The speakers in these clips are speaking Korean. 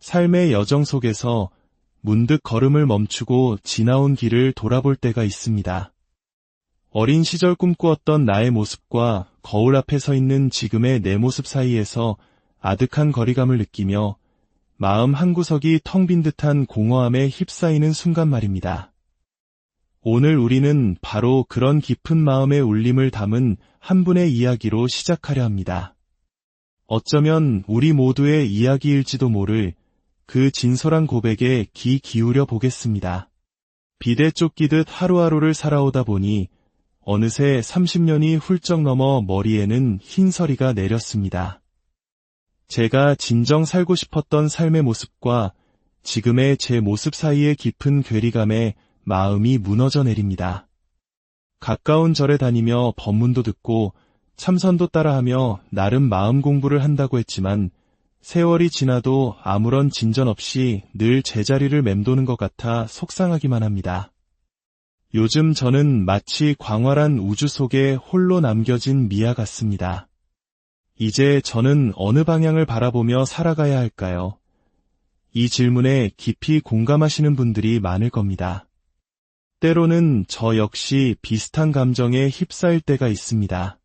삶의 여정 속에서 문득 걸음을 멈추고 지나온 길을 돌아볼 때가 있습니다. 어린 시절 꿈꾸었던 나의 모습과 거울 앞에 서 있는 지금의 내 모습 사이에서 아득한 거리감을 느끼며 마음 한구석이 텅 빈 듯한 공허함에 휩싸이는 순간 말입니다. 오늘 우리는 바로 그런 깊은 마음의 울림을 담은 한 분의 이야기로 시작하려 합니다. 어쩌면 우리 모두의 이야기일지도 모를 그 진솔한 고백에 귀 기울여 보겠습니다. 비대 쫓기듯 하루하루를 살아오다 보니 어느새 30년이 훌쩍 넘어 머리에는 흰서리가 내렸습니다. 제가 진정 살고 싶었던 삶의 모습과 지금의 제 모습 사이의 깊은 괴리감에 마음이 무너져 내립니다. 가까운 절에 다니며 법문도 듣고 참선도 따라하며 나름 마음 공부를 한다고 했지만 세월이 지나도 아무런 진전 없이 늘 제자리를 맴도는 것 같아 속상하기만 합니다. 요즘 저는 마치 광활한 우주 속에 홀로 남겨진 미아 같습니다. 이제 저는 어느 방향을 바라보며 살아가야 할까요? 이 질문에 깊이 공감하시는 분들이 많을 겁니다. 때로는 저 역시 비슷한 감정에 휩싸일 때가 있습니다.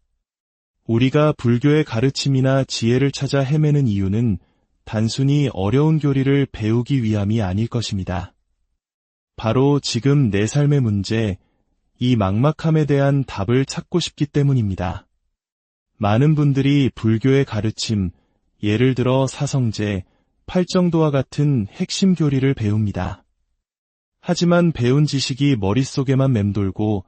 우리가 불교의 가르침이나 지혜를 찾아 헤매는 이유는 단순히 어려운 교리를 배우기 위함이 아닐 것입니다. 바로 지금 내 삶의 문제, 이 막막함에 대한 답을 찾고 싶기 때문입니다. 많은 분들이 불교의 가르침, 예를 들어 사성제, 팔정도와 같은 핵심 교리를 배웁니다. 하지만 배운 지식이 머릿속에만 맴돌고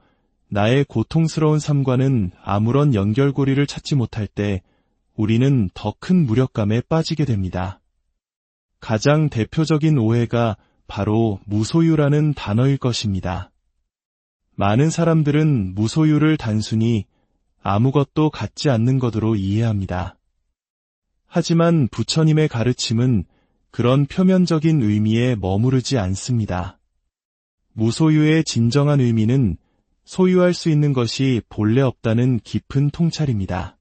나의 고통스러운 삶과는 아무런 연결고리를 찾지 못할 때 우리는 더 큰 무력감에 빠지게 됩니다. 가장 대표적인 오해가 바로 무소유라는 단어일 것입니다. 많은 사람들은 무소유를 단순히 아무것도 갖지 않는 것으로 이해합니다. 하지만 부처님의 가르침은 그런 표면적인 의미에 머무르지 않습니다. 무소유의 진정한 의미는 소유할 수 있는 것이 본래 없다는 깊은 통찰입니다.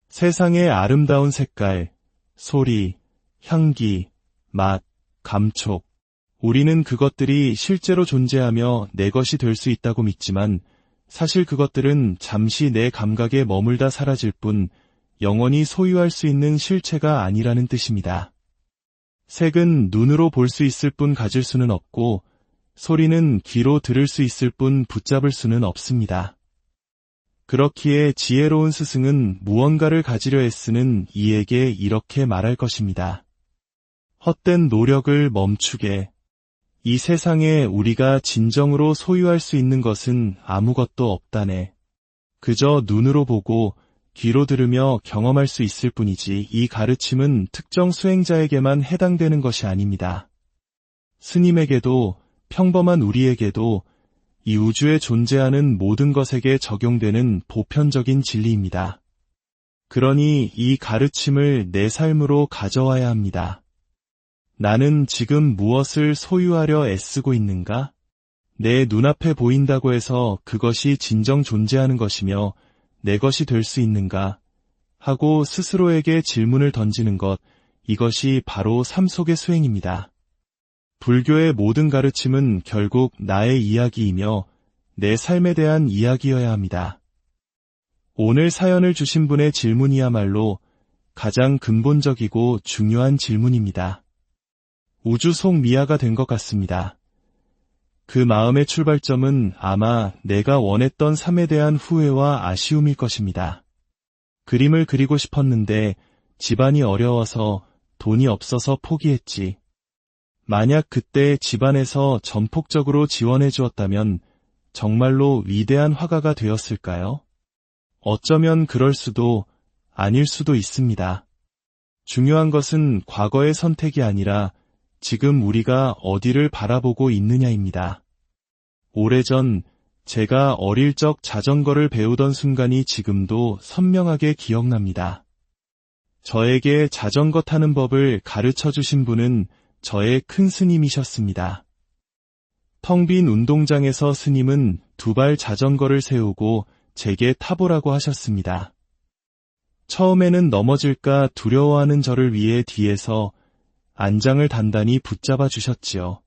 세상의 아름다운 색깔, 소리, 향기, 맛, 감촉, 우리는 그것들이 실제로 존재하며 내 것이 될 수 있다고 믿지만 사실 그것들은 잠시 내 감각에 머물다 사라질 뿐 영원히 소유할 수 있는 실체가 아니라는 뜻입니다. 색은 눈으로 볼 수 있을 뿐 가질 수는 없고 소리는 귀로 들을 수 있을 뿐 붙잡을 수는 없습니다. 그렇기에 지혜로운 스승은 무언가를 가지려 애쓰는 이에게 이렇게 말할 것입니다. 헛된 노력을 멈추게. 이 세상에 우리가 진정으로 소유할 수 있는 것은 아무것도 없다네. 그저 눈으로 보고 귀로 들으며 경험할 수 있을 뿐이지 이 가르침은 특정 수행자에게만 해당되는 것이 아닙니다. 스님에게도 평범한 우리에게도 이 우주에 존재하는 모든 것에게 적용되는 보편적인 진리입니다. 그러니 이 가르침을 내 삶으로 가져와야 합니다. 나는 지금 무엇을 소유하려 애쓰고 있는가? 내 눈앞에 보인다고 해서 그것이 진정 존재하는 것이며 내 것이 될 수 있는가? 하고 스스로에게 질문을 던지는 것, 이것이 바로 삶 속의 수행입니다. 불교의 모든 가르침은 결국 나의 이야기이며 내 삶에 대한 이야기여야 합니다. 오늘 사연을 주신 분의 질문이야말로 가장 근본적이고 중요한 질문입니다. 우주 속 미아가 된 것 같습니다. 그 마음의 출발점은 아마 내가 원했던 삶에 대한 후회와 아쉬움일 것입니다. 그림을 그리고 싶었는데 집안이 어려워서 돈이 없어서 포기했지. 만약 그때 집안에서 전폭적으로 지원해 주었다면 정말로 위대한 화가가 되었을까요? 어쩌면 그럴 수도 아닐 수도 있습니다. 중요한 것은 과거의 선택이 아니라 지금 우리가 어디를 바라보고 있느냐입니다. 오래전 제가 어릴 적 자전거를 배우던 순간이 지금도 선명하게 기억납니다. 저에게 자전거 타는 법을 가르쳐 주신 분은 저의 큰 스님이셨습니다. 텅 빈 운동장에서 스님은 두 발 자전거를 세우고 제게 타보라고 하셨습니다. 처음에는 넘어질까 두려워하는 저를 위해 뒤에서 안장을 단단히 붙잡아 주셨지요.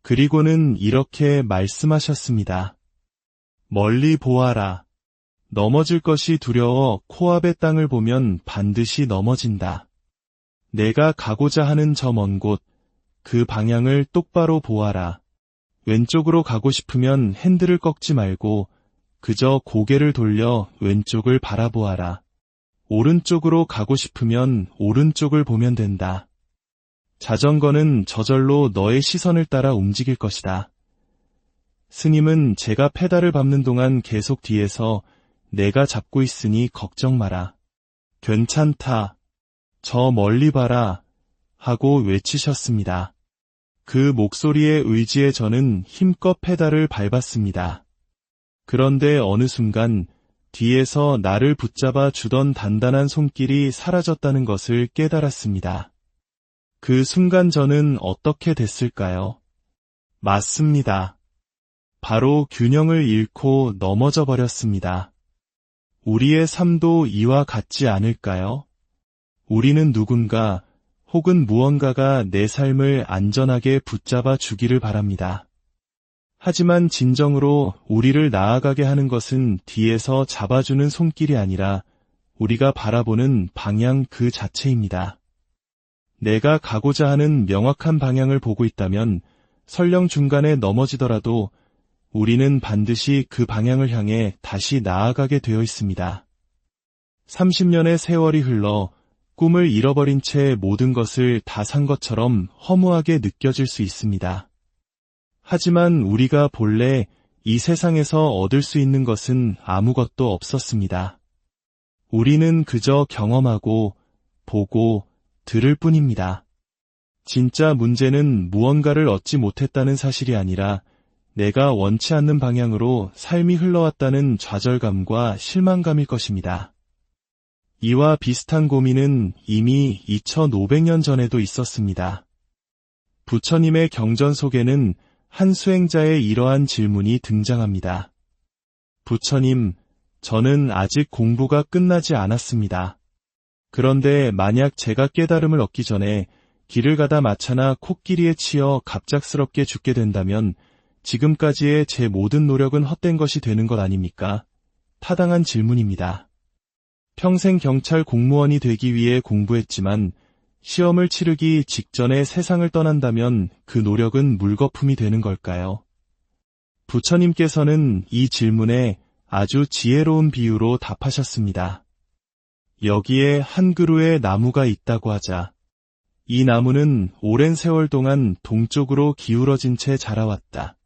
그리고는 이렇게 말씀하셨습니다. 멀리 보아라. 넘어질 것이 두려워 코앞의 땅을 보면 반드시 넘어진다. 내가 가고자 하는 저 먼 곳, 그 방향을 똑바로 보아라. 왼쪽으로 가고 싶으면 핸들을 꺾지 말고 그저 고개를 돌려 왼쪽을 바라보아라. 오른쪽으로 가고 싶으면 오른쪽을 보면 된다. 자전거는 저절로 너의 시선을 따라 움직일 것이다. 스님은 제가 페달을 밟는 동안 계속 뒤에서 내가 잡고 있으니 걱정 마라. 괜찮다. 저 멀리 봐라. 하고 외치셨습니다. 그 목소리의 의지에 저는 힘껏 페달을 밟았습니다. 그런데 어느 순간 뒤에서 나를 붙잡아 주던 단단한 손길이 사라졌다는 것을 깨달았습니다. 그 순간 저는 어떻게 됐을까요? 맞습니다. 바로 균형을 잃고 넘어져 버렸습니다. 우리의 삶도 이와 같지 않을까요? 우리는 누군가 혹은 무언가가 내 삶을 안전하게 붙잡아 주기를 바랍니다. 하지만 진정으로 우리를 나아가게 하는 것은 뒤에서 잡아주는 손길이 아니라 우리가 바라보는 방향 그 자체입니다. 내가 가고자 하는 명확한 방향을 보고 있다면 설령 중간에 넘어지더라도 우리는 반드시 그 방향을 향해 다시 나아가게 되어 있습니다. 30년의 세월이 흘러 꿈을 잃어버린 채 모든 것을 다 산 것처럼 허무하게 느껴질 수 있습니다. 하지만 우리가 본래 이 세상에서 얻을 수 있는 것은 아무것도 없었습니다. 우리는 그저 경험하고 보고 들을 뿐입니다. 진짜 문제는 무언가를 얻지 못했다는 사실이 아니라 내가 원치 않는 방향으로 삶이 흘러왔다는 좌절감과 실망감일 것입니다. 이와 비슷한 고민은 이미 2500년 전에도 있었습니다. 부처님의 경전 속에는 한 수행자의 이러한 질문이 등장합니다. 부처님, 저는 아직 공부가 끝나지 않았습니다. 그런데 만약 제가 깨달음을 얻기 전에 길을 가다 마차나 코끼리에 치여 갑작스럽게 죽게 된다면 지금까지의 제 모든 노력은 헛된 것이 되는 것 아닙니까? 타당한 질문입니다. 평생 경찰 공무원이 되기 위해 공부했지만 시험을 치르기 직전에 세상을 떠난다면 그 노력은 물거품이 되는 걸까요? 부처님께서는 이 질문에 아주 지혜로운 비유로 답하셨습니다. 여기에 한 그루의 나무가 있다고 하자. 이 나무는 오랜 세월 동안 동쪽으로 기울어진 채 자라왔다.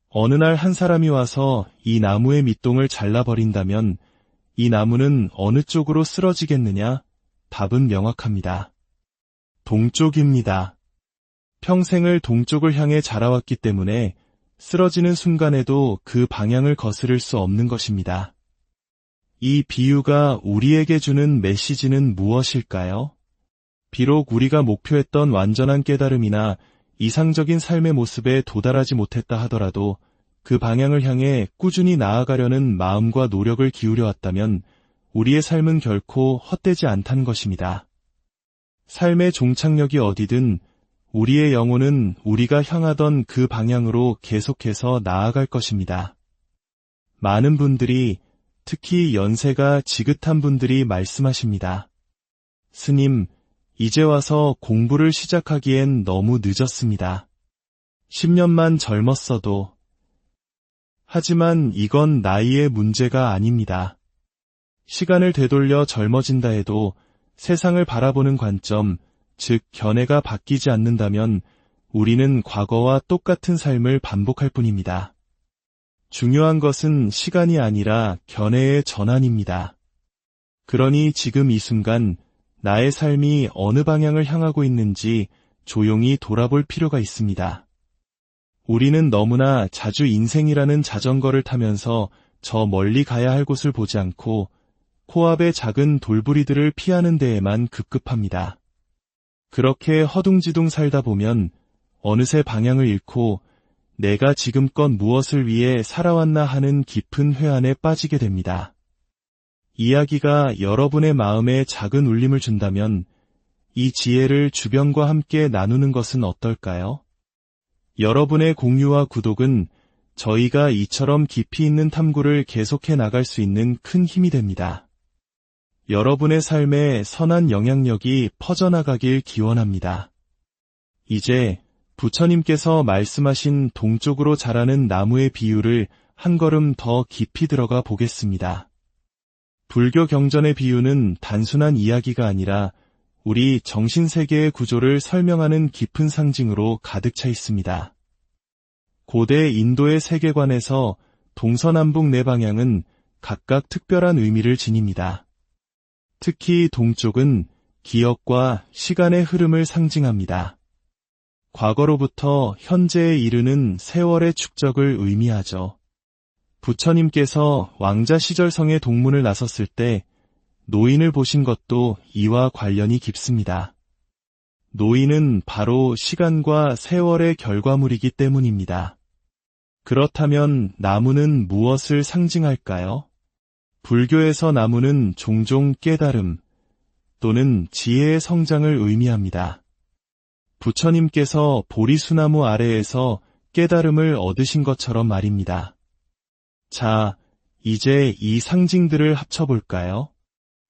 어느 날 한 사람이 와서 이 나무의 밑동을 잘라버린다면 이 나무는 어느 쪽으로 쓰러지겠느냐? 답은 명확합니다. 동쪽입니다. 평생을 동쪽을 향해 자라왔기 때문에 쓰러지는 순간에도 그 방향을 거스를 수 없는 것입니다. 이 비유가 우리에게 주는 메시지는 무엇일까요? 비록 우리가 목표했던 완전한 깨달음이나 이상적인 삶의 모습에 도달하지 못했다 하더라도 그 방향을 향해 꾸준히 나아가려는 마음과 노력을 기울여 왔다면 우리의 삶은 결코 헛되지 않다는 것입니다. 삶의 종착역이 어디든 우리의 영혼은 우리가 향하던 그 방향으로 계속해서 나아갈 것입니다. 많은 분들이, 특히 연세가 지긋한 분들이 말씀하십니다. 스님, 이제 와서 공부를 시작하기엔 너무 늦었습니다. 10년만 젊었어도. 하지만 이건 나이의 문제가 아닙니다. 시간을 되돌려 젊어진다 해도 세상을 바라보는 관점, 즉 견해가 바뀌지 않는다면 우리는 과거와 똑같은 삶을 반복할 뿐입니다. 중요한 것은 시간이 아니라 견해의 전환입니다. 그러니 지금 이 순간 나의 삶이 어느 방향을 향하고 있는지 조용히 돌아볼 필요가 있습니다. 우리는 너무나 자주 인생이라는 자전거를 타면서 저 멀리 가야 할 곳을 보지 않고 코앞의 작은 돌부리들을 피하는 데에만 급급합니다. 그렇게 허둥지둥 살다 보면 어느새 방향을 잃고 내가 지금껏 무엇을 위해 살아왔나 하는 깊은 회한에 빠지게 됩니다. 이야기가 여러분의 마음에 작은 울림을 준다면 이 지혜를 주변과 함께 나누는 것은 어떨까요? 여러분의 공유와 구독은 저희가 이처럼 깊이 있는 탐구를 계속해 나갈 수 있는 큰 힘이 됩니다. 여러분의 삶에 선한 영향력이 퍼져나가길 기원합니다. 이제 부처님께서 말씀하신 동쪽으로 자라는 나무의 비유를 한 걸음 더 깊이 들어가 보겠습니다. 불교 경전의 비유는 단순한 이야기가 아니라 우리 정신세계의 구조를 설명하는 깊은 상징으로 가득 차 있습니다. 고대 인도의 세계관에서 동서남북 네 방향은 각각 특별한 의미를 지닙니다. 특히 동쪽은 기억과 시간의 흐름을 상징합니다. 과거로부터 현재에 이르는 세월의 축적을 의미하죠. 부처님께서 왕자 시절성의 동문을 나섰을 때 노인을 보신 것도 이와 관련이 깊습니다. 노인은 바로 시간과 세월의 결과물이기 때문입니다. 그렇다면 나무는 무엇을 상징할까요? 불교에서 나무는 종종 깨달음 또는 지혜의 성장을 의미합니다. 부처님께서 보리수나무 아래에서 깨달음을 얻으신 것처럼 말입니다. 자, 이제 이 상징들을 합쳐볼까요?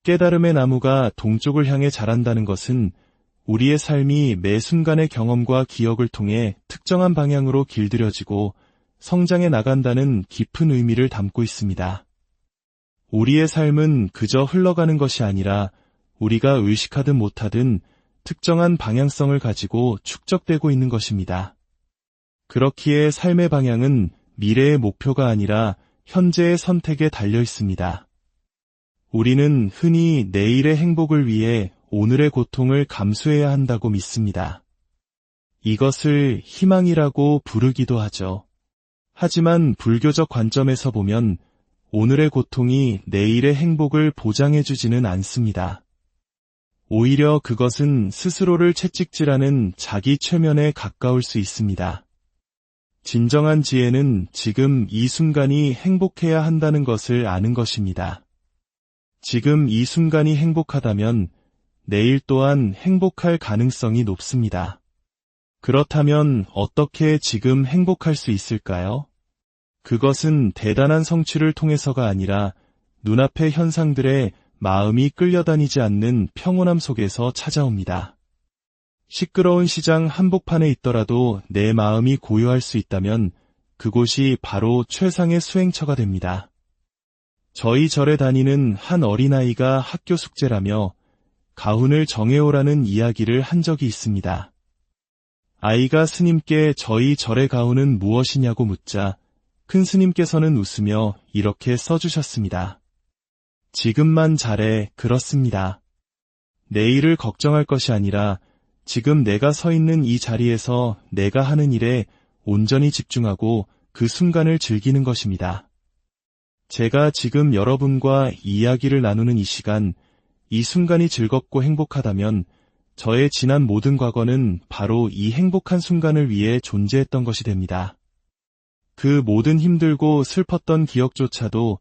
깨달음의 나무가 동쪽을 향해 자란다는 것은 우리의 삶이 매 순간의 경험과 기억을 통해 특정한 방향으로 길들여지고 성장해 나간다는 깊은 의미를 담고 있습니다. 우리의 삶은 그저 흘러가는 것이 아니라 우리가 의식하든 못하든 특정한 방향성을 가지고 축적되고 있는 것입니다. 그렇기에 삶의 방향은 미래의 목표가 아니라 현재의 선택에 달려 있습니다. 우리는 흔히 내일의 행복을 위해 오늘의 고통을 감수해야 한다고 믿습니다. 이것을 희망이라고 부르기도 하죠. 하지만 불교적 관점에서 보면 오늘의 고통이 내일의 행복을 보장해주지는 않습니다. 오히려 그것은 스스로를 채찍질하는 자기 최면에 가까울 수 있습니다. 진정한 지혜는 지금 이 순간이 행복해야 한다는 것을 아는 것입니다. 지금 이 순간이 행복하다면 내일 또한 행복할 가능성이 높습니다. 그렇다면 어떻게 지금 행복할 수 있을까요? 그것은 대단한 성취를 통해서가 아니라 눈앞의 현상들에 마음이 끌려다니지 않는 평온함 속에서 찾아옵니다. 시끄러운 시장 한복판에 있더라도 내 마음이 고요할 수 있다면 그곳이 바로 최상의 수행처가 됩니다. 저희 절에 다니는 한 어린아이가 학교 숙제라며 가훈을 정해오라는 이야기를 한 적이 있습니다. 아이가 스님께 저희 절의 가훈은 무엇이냐고 묻자 큰 스님께서는 웃으며 이렇게 써주셨습니다. 지금만 잘해, 그렇습니다. 내일을 걱정할 것이 아니라 지금 내가 서 있는 이 자리에서 내가 하는 일에 온전히 집중하고 그 순간을 즐기는 것입니다. 제가 지금 여러분과 이야기를 나누는 이 시간, 이 순간이 즐겁고 행복하다면 저의 지난 모든 과거는 바로 이 행복한 순간을 위해 존재했던 것이 됩니다. 그 모든 힘들고 슬펐던 기억조차도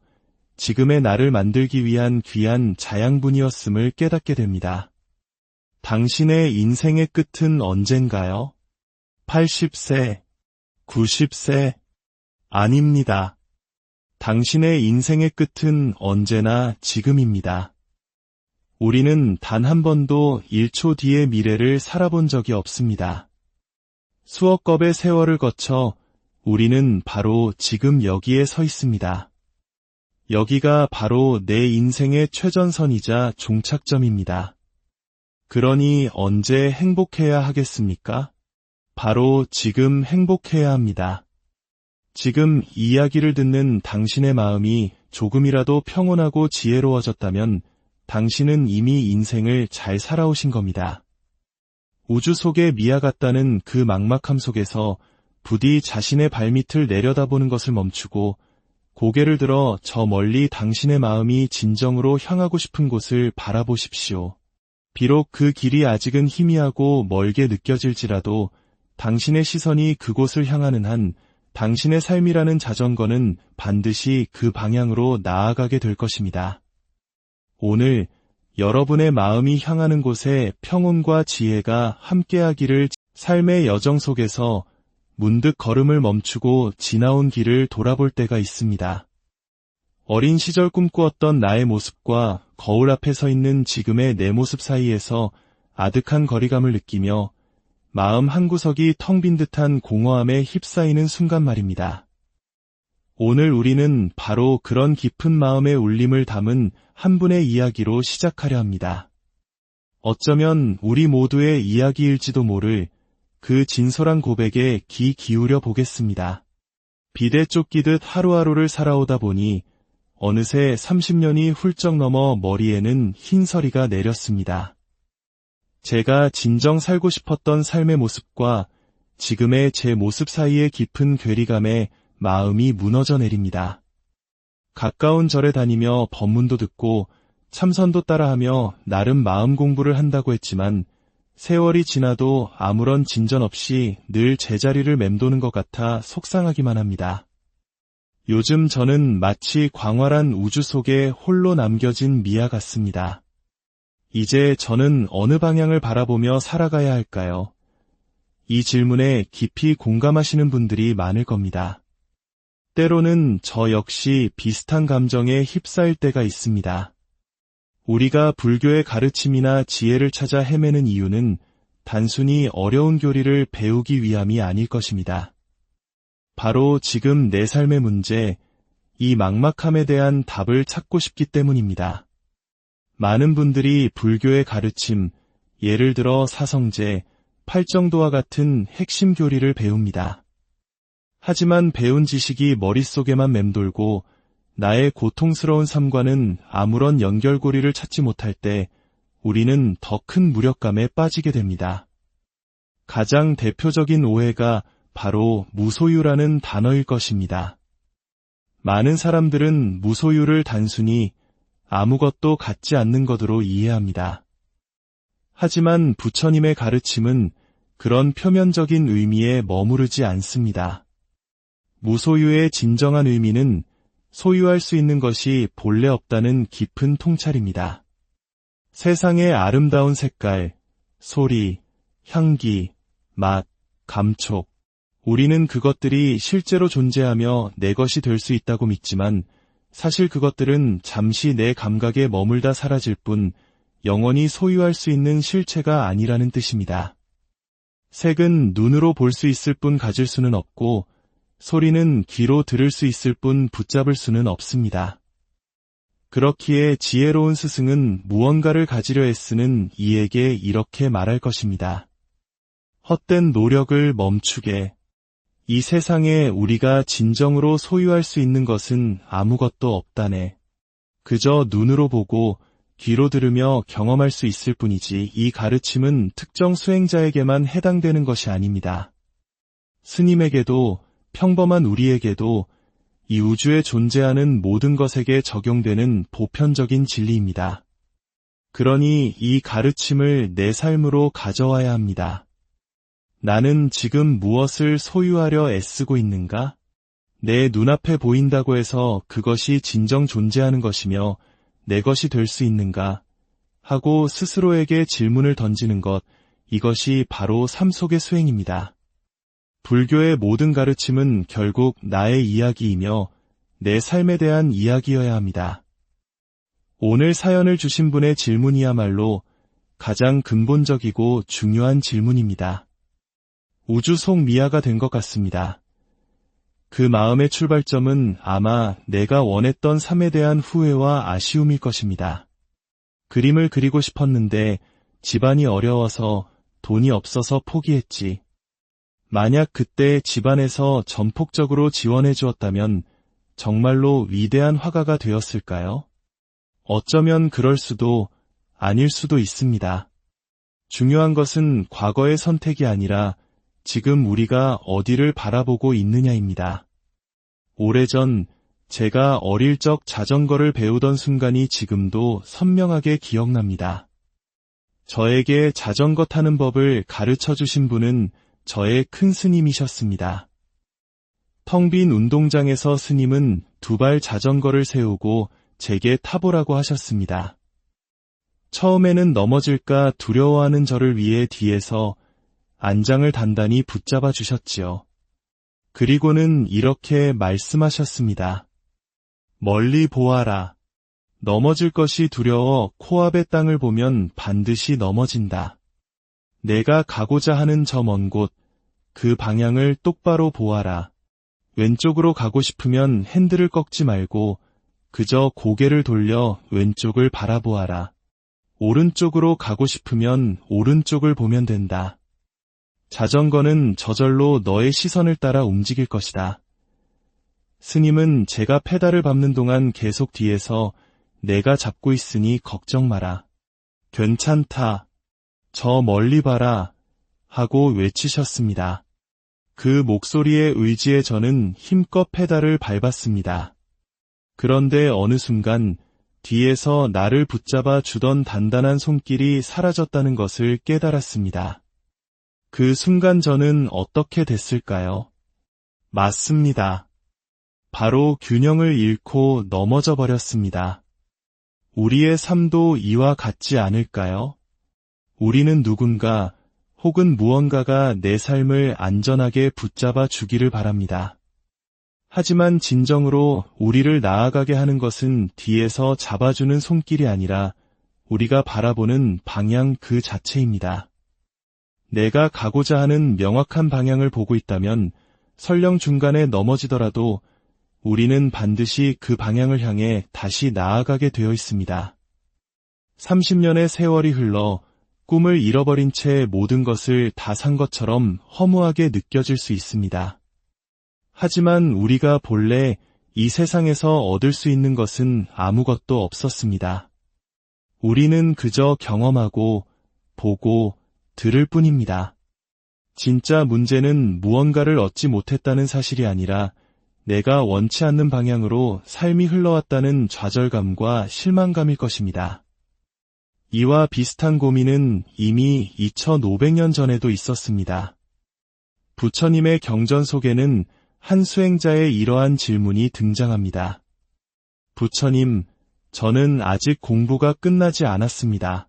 지금의 나를 만들기 위한 귀한 자양분이었음을 깨닫게 됩니다. 당신의 인생의 끝은 언젠가요? 80세, 90세? 아닙니다. 당신의 인생의 끝은 언제나 지금입니다. 우리는 단 한 번도 1초 뒤의 미래를 살아본 적이 없습니다. 수억 겁의 세월을 거쳐 우리는 바로 지금 여기에 서 있습니다. 여기가 바로 내 인생의 최전선이자 종착점입니다. 그러니 언제 행복해야 하겠습니까? 바로 지금 행복해야 합니다. 지금 이야기를 듣는 당신의 마음이 조금이라도 평온하고 지혜로워졌다면 당신은 이미 인생을 잘 살아오신 겁니다. 우주 속의 미아 같다는 그 막막함 속에서 부디 자신의 발밑을 내려다보는 것을 멈추고 고개를 들어 저 멀리 당신의 마음이 진정으로 향하고 싶은 곳을 바라보십시오. 비록 그 길이 아직은 희미하고 멀게 느껴질지라도 당신의 시선이 그곳을 향하는 한 당신의 삶이라는 자전거는 반드시 그 방향으로 나아가게 될 것입니다. 오늘 여러분의 마음이 향하는 곳에 평온과 지혜가 함께하기를. 삶의 여정 속에서 문득 걸음을 멈추고 지나온 길을 돌아볼 때가 있습니다. 어린 시절 꿈꾸었던 나의 모습과 거울 앞에 서 있는 지금의 내 모습 사이에서 아득한 거리감을 느끼며 마음 한구석이 텅 빈 듯한 공허함에 휩싸이는 순간 말입니다. 오늘 우리는 바로 그런 깊은 마음의 울림을 담은 한 분의 이야기로 시작하려 합니다. 어쩌면 우리 모두의 이야기일지도 모를 그 진솔한 고백에 귀 기울여 보겠습니다. 비대 쫓기듯 하루하루를 살아오다 보니 어느새 30년이 훌쩍 넘어 머리에는 흰서리가 내렸습니다. 제가 진정 살고 싶었던 삶의 모습과 지금의 제 모습 사이의 깊은 괴리감에 마음이 무너져 내립니다. 가까운 절에 다니며 법문도 듣고 참선도 따라하며 나름 마음 공부를 한다고 했지만 세월이 지나도 아무런 진전 없이 늘 제자리를 맴도는 것 같아 속상하기만 합니다. 요즘 저는 마치 광활한 우주 속에 홀로 남겨진 미아 같습니다. 이제 저는 어느 방향을 바라보며 살아가야 할까요? 이 질문에 깊이 공감하시는 분들이 많을 겁니다. 때로는 저 역시 비슷한 감정에 휩싸일 때가 있습니다. 우리가 불교의 가르침이나 지혜를 찾아 헤매는 이유는 단순히 어려운 교리를 배우기 위함이 아닐 것입니다. 바로 지금 내 삶의 문제, 이 막막함에 대한 답을 찾고 싶기 때문입니다. 많은 분들이 불교의 가르침, 예를 들어 사성제, 팔정도와 같은 핵심 교리를 배웁니다. 하지만 배운 지식이 머릿속에만 맴돌고 나의 고통스러운 삶과는 아무런 연결고리를 찾지 못할 때 우리는 더 큰 무력감에 빠지게 됩니다. 가장 대표적인 오해가 바로 무소유라는 단어일 것입니다. 많은 사람들은 무소유를 단순히 아무것도 갖지 않는 것으로 이해합니다. 하지만 부처님의 가르침은 그런 표면적인 의미에 머무르지 않습니다. 무소유의 진정한 의미는 소유할 수 있는 것이 본래 없다는 깊은 통찰입니다. 세상의 아름다운 색깔, 소리, 향기, 맛, 감촉, 우리는 그것들이 실제로 존재하며 내 것이 될 수 있다고 믿지만 사실 그것들은 잠시 내 감각에 머물다 사라질 뿐 영원히 소유할 수 있는 실체가 아니라는 뜻입니다. 색은 눈으로 볼 수 있을 뿐 가질 수는 없고 소리는 귀로 들을 수 있을 뿐 붙잡을 수는 없습니다. 그렇기에 지혜로운 스승은 무언가를 가지려 애쓰는 이에게 이렇게 말할 것입니다. 헛된 노력을 멈추게. 이 세상에 우리가 진정으로 소유할 수 있는 것은 아무것도 없다네. 그저 눈으로 보고 귀로 들으며 경험할 수 있을 뿐이지 이 가르침은 특정 수행자에게만 해당되는 것이 아닙니다. 스님에게도 평범한 우리에게도 이 우주에 존재하는 모든 것에게 적용되는 보편적인 진리입니다. 그러니 이 가르침을 내 삶으로 가져와야 합니다. 나는 지금 무엇을 소유하려 애쓰고 있는가? 내 눈앞에 보인다고 해서 그것이 진정 존재하는 것이며 내 것이 될 수 있는가? 하고 스스로에게 질문을 던지는 것, 이것이 바로 삶 속의 수행입니다. 불교의 모든 가르침은 결국 나의 이야기이며 내 삶에 대한 이야기여야 합니다. 오늘 사연을 주신 분의 질문이야말로 가장 근본적이고 중요한 질문입니다. 우주 속 미아가 된 것 같습니다. 그 마음의 출발점은 아마 내가 원했던 삶에 대한 후회와 아쉬움일 것입니다. 그림을 그리고 싶었는데 집안이 어려워서 돈이 없어서 포기했지. 만약 그때 집안에서 전폭적으로 지원해 주었다면 정말로 위대한 화가가 되었을까요? 어쩌면 그럴 수도 아닐 수도 있습니다. 중요한 것은 과거의 선택이 아니라 지금 우리가 어디를 바라보고 있느냐입니다. 오래전 제가 어릴 적 자전거를 배우던 순간이 지금도 선명하게 기억납니다. 저에게 자전거 타는 법을 가르쳐 주신 분은 저의 큰 스님이셨습니다. 텅 빈 운동장에서 스님은 2발 자전거를 세우고 제게 타보라고 하셨습니다. 처음에는 넘어질까 두려워하는 저를 위해 뒤에서 안장을 단단히 붙잡아 주셨지요. 그리고는 이렇게 말씀하셨습니다. 멀리 보아라. 넘어질 것이 두려워 코앞의 땅을 보면 반드시 넘어진다. 내가 가고자 하는 저 먼 곳, 그 방향을 똑바로 보아라. 왼쪽으로 가고 싶으면 핸들을 꺾지 말고 그저 고개를 돌려 왼쪽을 바라보아라. 오른쪽으로 가고 싶으면 오른쪽을 보면 된다. 자전거는 저절로 너의 시선을 따라 움직일 것이다. 스님은 제가 페달을 밟는 동안 계속 뒤에서 내가 잡고 있으니 걱정 마라. 괜찮다. 저 멀리 봐라. 하고 외치셨습니다. 그 목소리에 의지해 저는 힘껏 페달을 밟았습니다. 그런데 어느 순간 뒤에서 나를 붙잡아 주던 단단한 손길이 사라졌다는 것을 깨달았습니다. 그 순간 저는 어떻게 됐을까요? 맞습니다. 바로 균형을 잃고 넘어져 버렸습니다. 우리의 삶도 이와 같지 않을까요? 우리는 누군가 혹은 무언가가 내 삶을 안전하게 붙잡아 주기를 바랍니다. 하지만 진정으로 우리를 나아가게 하는 것은 뒤에서 잡아주는 손길이 아니라 우리가 바라보는 방향 그 자체입니다. 내가 가고자 하는 명확한 방향을 보고 있다면 설령 중간에 넘어지더라도 우리는 반드시 그 방향을 향해 다시 나아가게 되어 있습니다. 30년의 세월이 흘러 꿈을 잃어버린 채 모든 것을 다 산 것처럼 허무하게 느껴질 수 있습니다. 하지만 우리가 본래 이 세상에서 얻을 수 있는 것은 아무것도 없었습니다. 우리는 그저 경험하고 보고 들을 뿐입니다. 진짜 문제는 무언가를 얻지 못했다는 사실이 아니라 내가 원치 않는 방향으로 삶이 흘러왔다는 좌절감과 실망감일 것입니다. 이와 비슷한 고민은 이미 2500년 전에도 있었습니다. 부처님의 경전 속에는 한 수행자의 이러한 질문이 등장합니다. 부처님, 저는 아직 공부가 끝나지 않았습니다.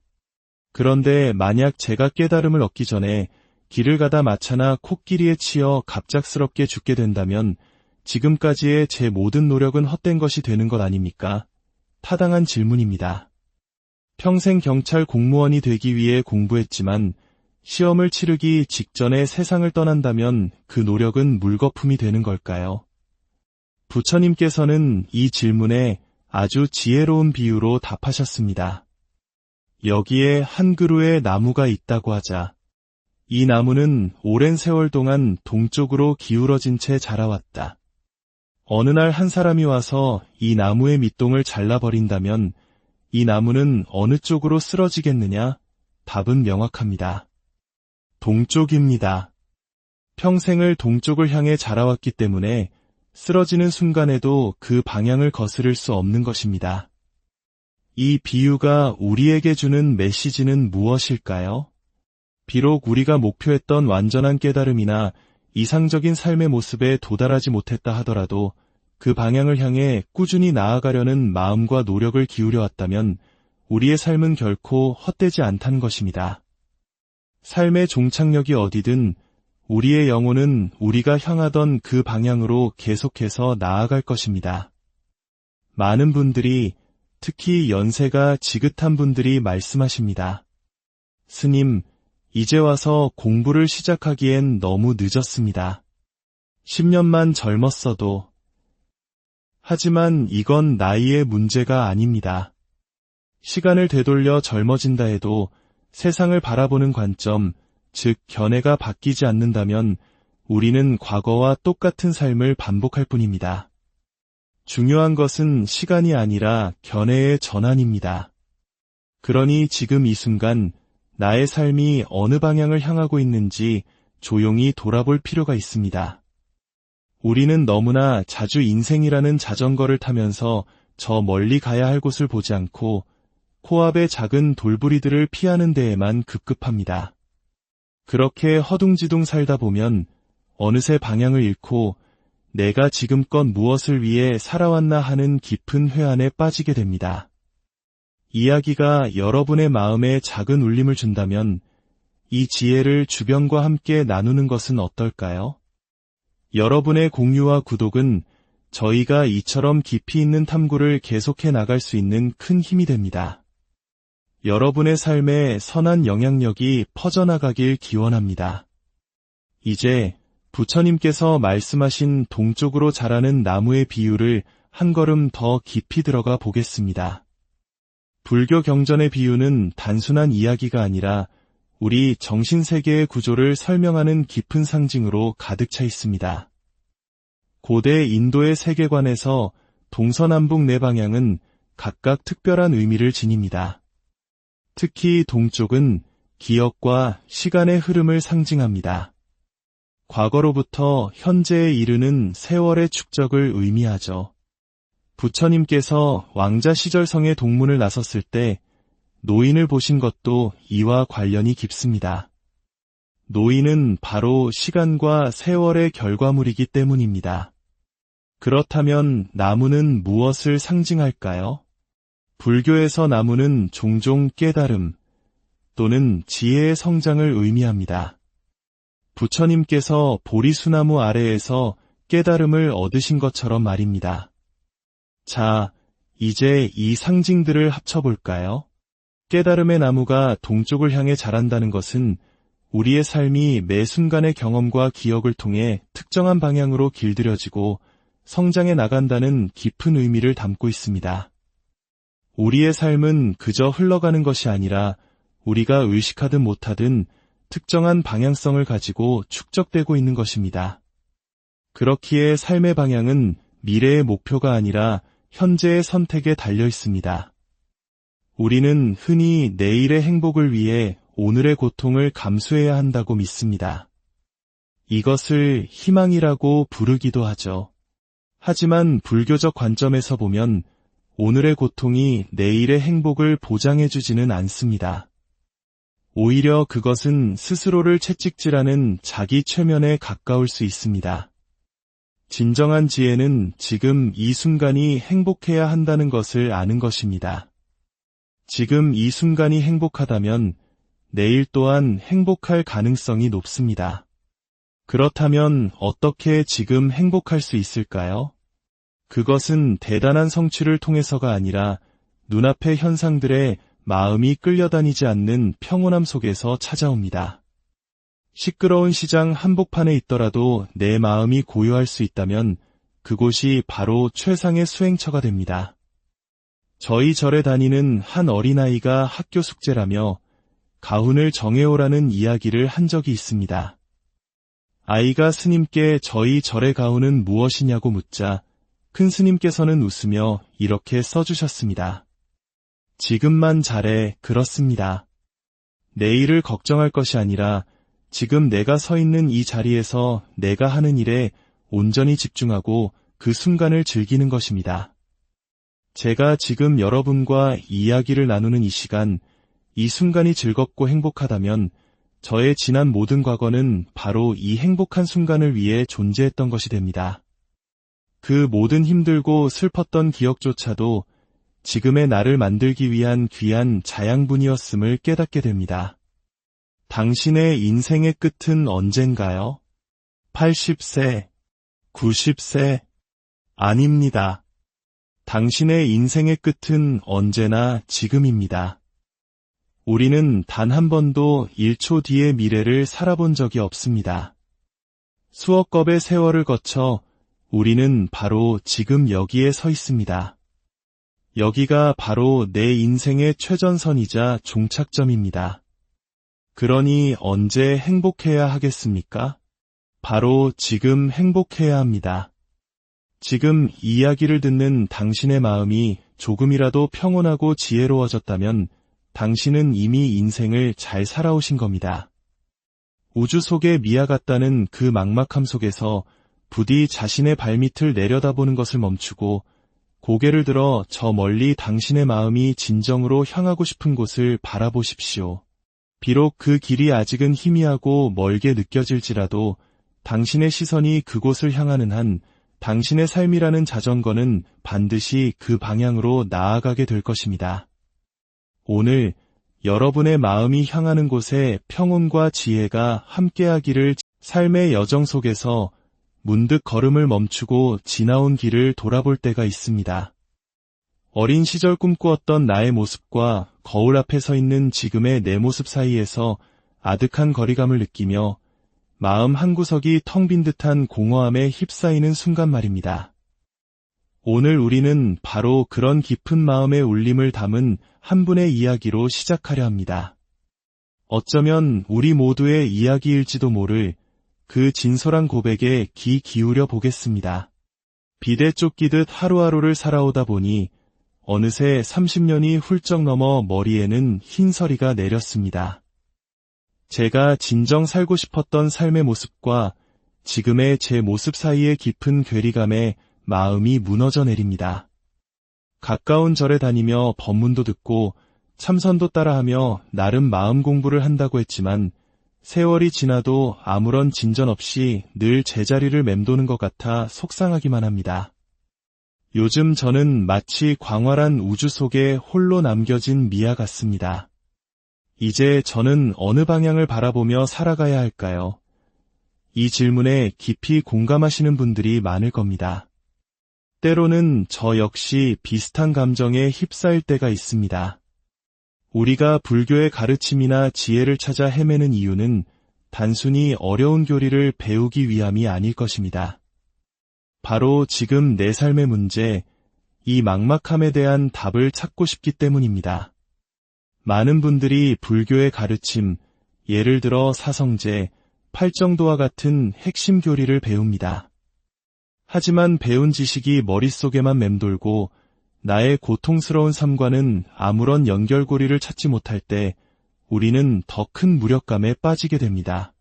그런데 만약 제가 깨달음을 얻기 전에 길을 가다 마차나 코끼리에 치여 갑작스럽게 죽게 된다면 지금까지의 제 모든 노력은 헛된 것이 되는 것 아닙니까? 타당한 질문입니다. 평생 경찰 공무원이 되기 위해 공부했지만 시험을 치르기 직전에 세상을 떠난다면 그 노력은 물거품이 되는 걸까요? 부처님께서는 이 질문에 아주 지혜로운 비유로 답하셨습니다. 여기에 한 그루의 나무가 있다고 하자. 이 나무는 오랜 세월 동안 동쪽으로 기울어진 채 자라왔다. 어느 날 한 사람이 와서 이 나무의 밑동을 잘라버린다면 이 나무는 어느 쪽으로 쓰러지겠느냐? 답은 명확합니다. 동쪽입니다. 평생을 동쪽을 향해 자라왔기 때문에 쓰러지는 순간에도 그 방향을 거스를 수 없는 것입니다. 이 비유가 우리에게 주는 메시지는 무엇일까요? 비록 우리가 목표했던 완전한 깨달음이나 이상적인 삶의 모습에 도달하지 못했다 하더라도 그 방향을 향해 꾸준히 나아가려는 마음과 노력을 기울여 왔다면 우리의 삶은 결코 헛되지 않다는 것입니다. 삶의 종착역이 어디든 우리의 영혼은 우리가 향하던 그 방향으로 계속해서 나아갈 것입니다. 많은 분들이, 특히 연세가 지긋한 분들이 말씀하십니다. 스님, 이제 와서 공부를 시작하기엔 너무 늦었습니다. 10년만 젊었어도. 하지만 이건 나이의 문제가 아닙니다. 시간을 되돌려 젊어진다 해도 세상을 바라보는 관점, 즉 견해가 바뀌지 않는다면 우리는 과거와 똑같은 삶을 반복할 뿐입니다. 중요한 것은 시간이 아니라 견해의 전환입니다. 그러니 지금 이 순간 나의 삶이 어느 방향을 향하고 있는지 조용히 돌아볼 필요가 있습니다. 우리는 너무나 자주 인생이라는 자전거를 타면서 저 멀리 가야 할 곳을 보지 않고 코앞의 작은 돌부리들을 피하는 데에만 급급합니다. 그렇게 허둥지둥 살다 보면 어느새 방향을 잃고 내가 지금껏 무엇을 위해 살아왔나 하는 깊은 회한에 빠지게 됩니다. 이야기가 여러분의 마음에 작은 울림을 준다면 이 지혜를 주변과 함께 나누는 것은 어떨까요? 여러분의 공유와 구독은 저희가 이처럼 깊이 있는 탐구를 계속해 나갈 수 있는 큰 힘이 됩니다. 여러분의 삶에 선한 영향력이 퍼져나가길 기원합니다. 이제 부처님께서 말씀하신 동쪽으로 자라는 나무의 비유를 한 걸음 더 깊이 들어가 보겠습니다. 불교 경전의 비유는 단순한 이야기가 아니라 우리 정신세계의 구조를 설명하는 깊은 상징으로 가득 차 있습니다. 고대 인도의 세계관에서 동서남북 네 방향은 각각 특별한 의미를 지닙니다. 특히 동쪽은 기억과 시간의 흐름을 상징합니다. 과거로부터 현재에 이르는 세월의 축적을 의미하죠. 부처님께서 왕자 시절성의 동문을 나섰을 때 노인을 보신 것도 이와 관련이 깊습니다. 노인은 바로 시간과 세월의 결과물이기 때문입니다. 그렇다면 나무는 무엇을 상징할까요? 불교에서 나무는 종종 깨달음 또는 지혜의 성장을 의미합니다. 부처님께서 보리수나무 아래에서 깨달음을 얻으신 것처럼 말입니다. 자, 이제 이 상징들을 합쳐볼까요? 깨달음의 나무가 동쪽을 향해 자란다는 것은 우리의 삶이 매 순간의 경험과 기억을 통해 특정한 방향으로 길들여지고 성장해 나간다는 깊은 의미를 담고 있습니다. 우리의 삶은 그저 흘러가는 것이 아니라 우리가 의식하든 못하든 특정한 방향성을 가지고 축적되고 있는 것입니다. 그렇기에 삶의 방향은 미래의 목표가 아니라 현재의 선택에 달려 있습니다. 우리는 흔히 내일의 행복을 위해 오늘의 고통을 감수해야 한다고 믿습니다. 이것을 희망이라고 부르기도 하죠. 하지만 불교적 관점에서 보면 오늘의 고통이 내일의 행복을 보장해주지는 않습니다. 오히려 그것은 스스로를 채찍질하는 자기 최면에 가까울 수 있습니다. 진정한 지혜는 지금 이 순간이 행복해야 한다는 것을 아는 것입니다. 지금 이 순간이 행복하다면 내일 또한 행복할 가능성이 높습니다. 그렇다면 어떻게 지금 행복할 수 있을까요? 그것은 대단한 성취를 통해서가 아니라 눈앞의 현상들에 마음이 끌려다니지 않는 평온함 속에서 찾아옵니다. 시끄러운 시장 한복판에 있더라도 내 마음이 고요할 수 있다면 그곳이 바로 최상의 수행처가 됩니다. 저희 절에 다니는 한 어린아이가 학교 숙제라며 가훈을 정해오라는 이야기를 한 적이 있습니다. 아이가 스님께 저희 절의 가훈은 무엇이냐고 묻자 큰 스님께서는 웃으며 이렇게 써주셨습니다. 지금만 잘해. 그렇습니다. 내일을 걱정할 것이 아니라 지금 내가 서 있는 이 자리에서 내가 하는 일에 온전히 집중하고 그 순간을 즐기는 것입니다. 제가 지금 여러분과 이야기를 나누는 이 시간, 이 순간이 즐겁고 행복하다면 저의 지난 모든 과거는 바로 이 행복한 순간을 위해 존재했던 것이 됩니다. 그 모든 힘들고 슬펐던 기억조차도 지금의 나를 만들기 위한 귀한 자양분이었음을 깨닫게 됩니다. 당신의 인생의 끝은 언젠가요? 80세, 90세? 아닙니다. 당신의 인생의 끝은 언제나 지금입니다. 우리는 단 한 번도 1초 뒤의 미래를 살아본 적이 없습니다. 수억 겁의 세월을 거쳐 우리는 바로 지금 여기에 서 있습니다. 여기가 바로 내 인생의 최전선이자 종착점입니다. 그러니 언제 행복해야 하겠습니까? 바로 지금 행복해야 합니다. 지금 이 이야기를 듣는 당신의 마음이 조금이라도 평온하고 지혜로워졌다면 당신은 이미 인생을 잘 살아오신 겁니다. 우주 속의 미아 같다는 그 막막함 속에서 부디 자신의 발밑을 내려다보는 것을 멈추고 고개를 들어 저 멀리 당신의 마음이 진정으로 향하고 싶은 곳을 바라보십시오. 비록 그 길이 아직은 희미하고 멀게 느껴질지라도 당신의 시선이 그곳을 향하는 한 당신의 삶이라는 자전거는 반드시 그 방향으로 나아가게 될 것입니다. 오늘 여러분의 마음이 향하는 곳에 평온과 지혜가 함께하기를. 삶의 여정 속에서 문득 걸음을 멈추고 지나온 길을 돌아볼 때가 있습니다. 어린 시절 꿈꾸었던 나의 모습과 거울 앞에 서 있는 지금의 내 모습 사이에서 아득한 거리감을 느끼며 마음 한구석이 텅 빈 듯한 공허함에 휩싸이는 순간 말입니다. 오늘 우리는 바로 그런 깊은 마음의 울림을 담은 한 분의 이야기로 시작하려 합니다. 어쩌면 우리 모두의 이야기일지도 모를 그 진솔한 고백에 귀 기울여 보겠습니다. 비대 쫓기듯 하루하루를 살아오다 보니 어느새 30년이 훌쩍 넘어 머리에는 흰서리가 내렸습니다. 제가 진정 살고 싶었던 삶의 모습과 지금의 제 모습 사이의 깊은 괴리감에 마음이 무너져 내립니다. 가까운 절에 다니며 법문도 듣고 참선도 따라하며 나름 마음 공부를 한다고 했지만 세월이 지나도 아무런 진전 없이 늘 제자리를 맴도는 것 같아 속상하기만 합니다. 요즘 저는 마치 광활한 우주 속에 홀로 남겨진 미아 같습니다. 이제 저는 어느 방향을 바라보며 살아가야 할까요? 이 질문에 깊이 공감하시는 분들이 많을 겁니다. 때로는 저 역시 비슷한 감정에 휩싸일 때가 있습니다. 우리가 불교의 가르침이나 지혜를 찾아 헤매는 이유는 단순히 어려운 교리를 배우기 위함이 아닐 것입니다. 바로 지금 내 삶의 문제, 이 막막함에 대한 답을 찾고 싶기 때문입니다. 많은 분들이 불교의 가르침, 예를 들어 사성제, 팔정도와 같은 핵심 교리를 배웁니다. 하지만 배운 지식이 머릿속에만 맴돌고 나의 고통스러운 삶과는 아무런 연결고리를 찾지 못할 때 우리는 더 큰 무력감에 빠지게 됩니다.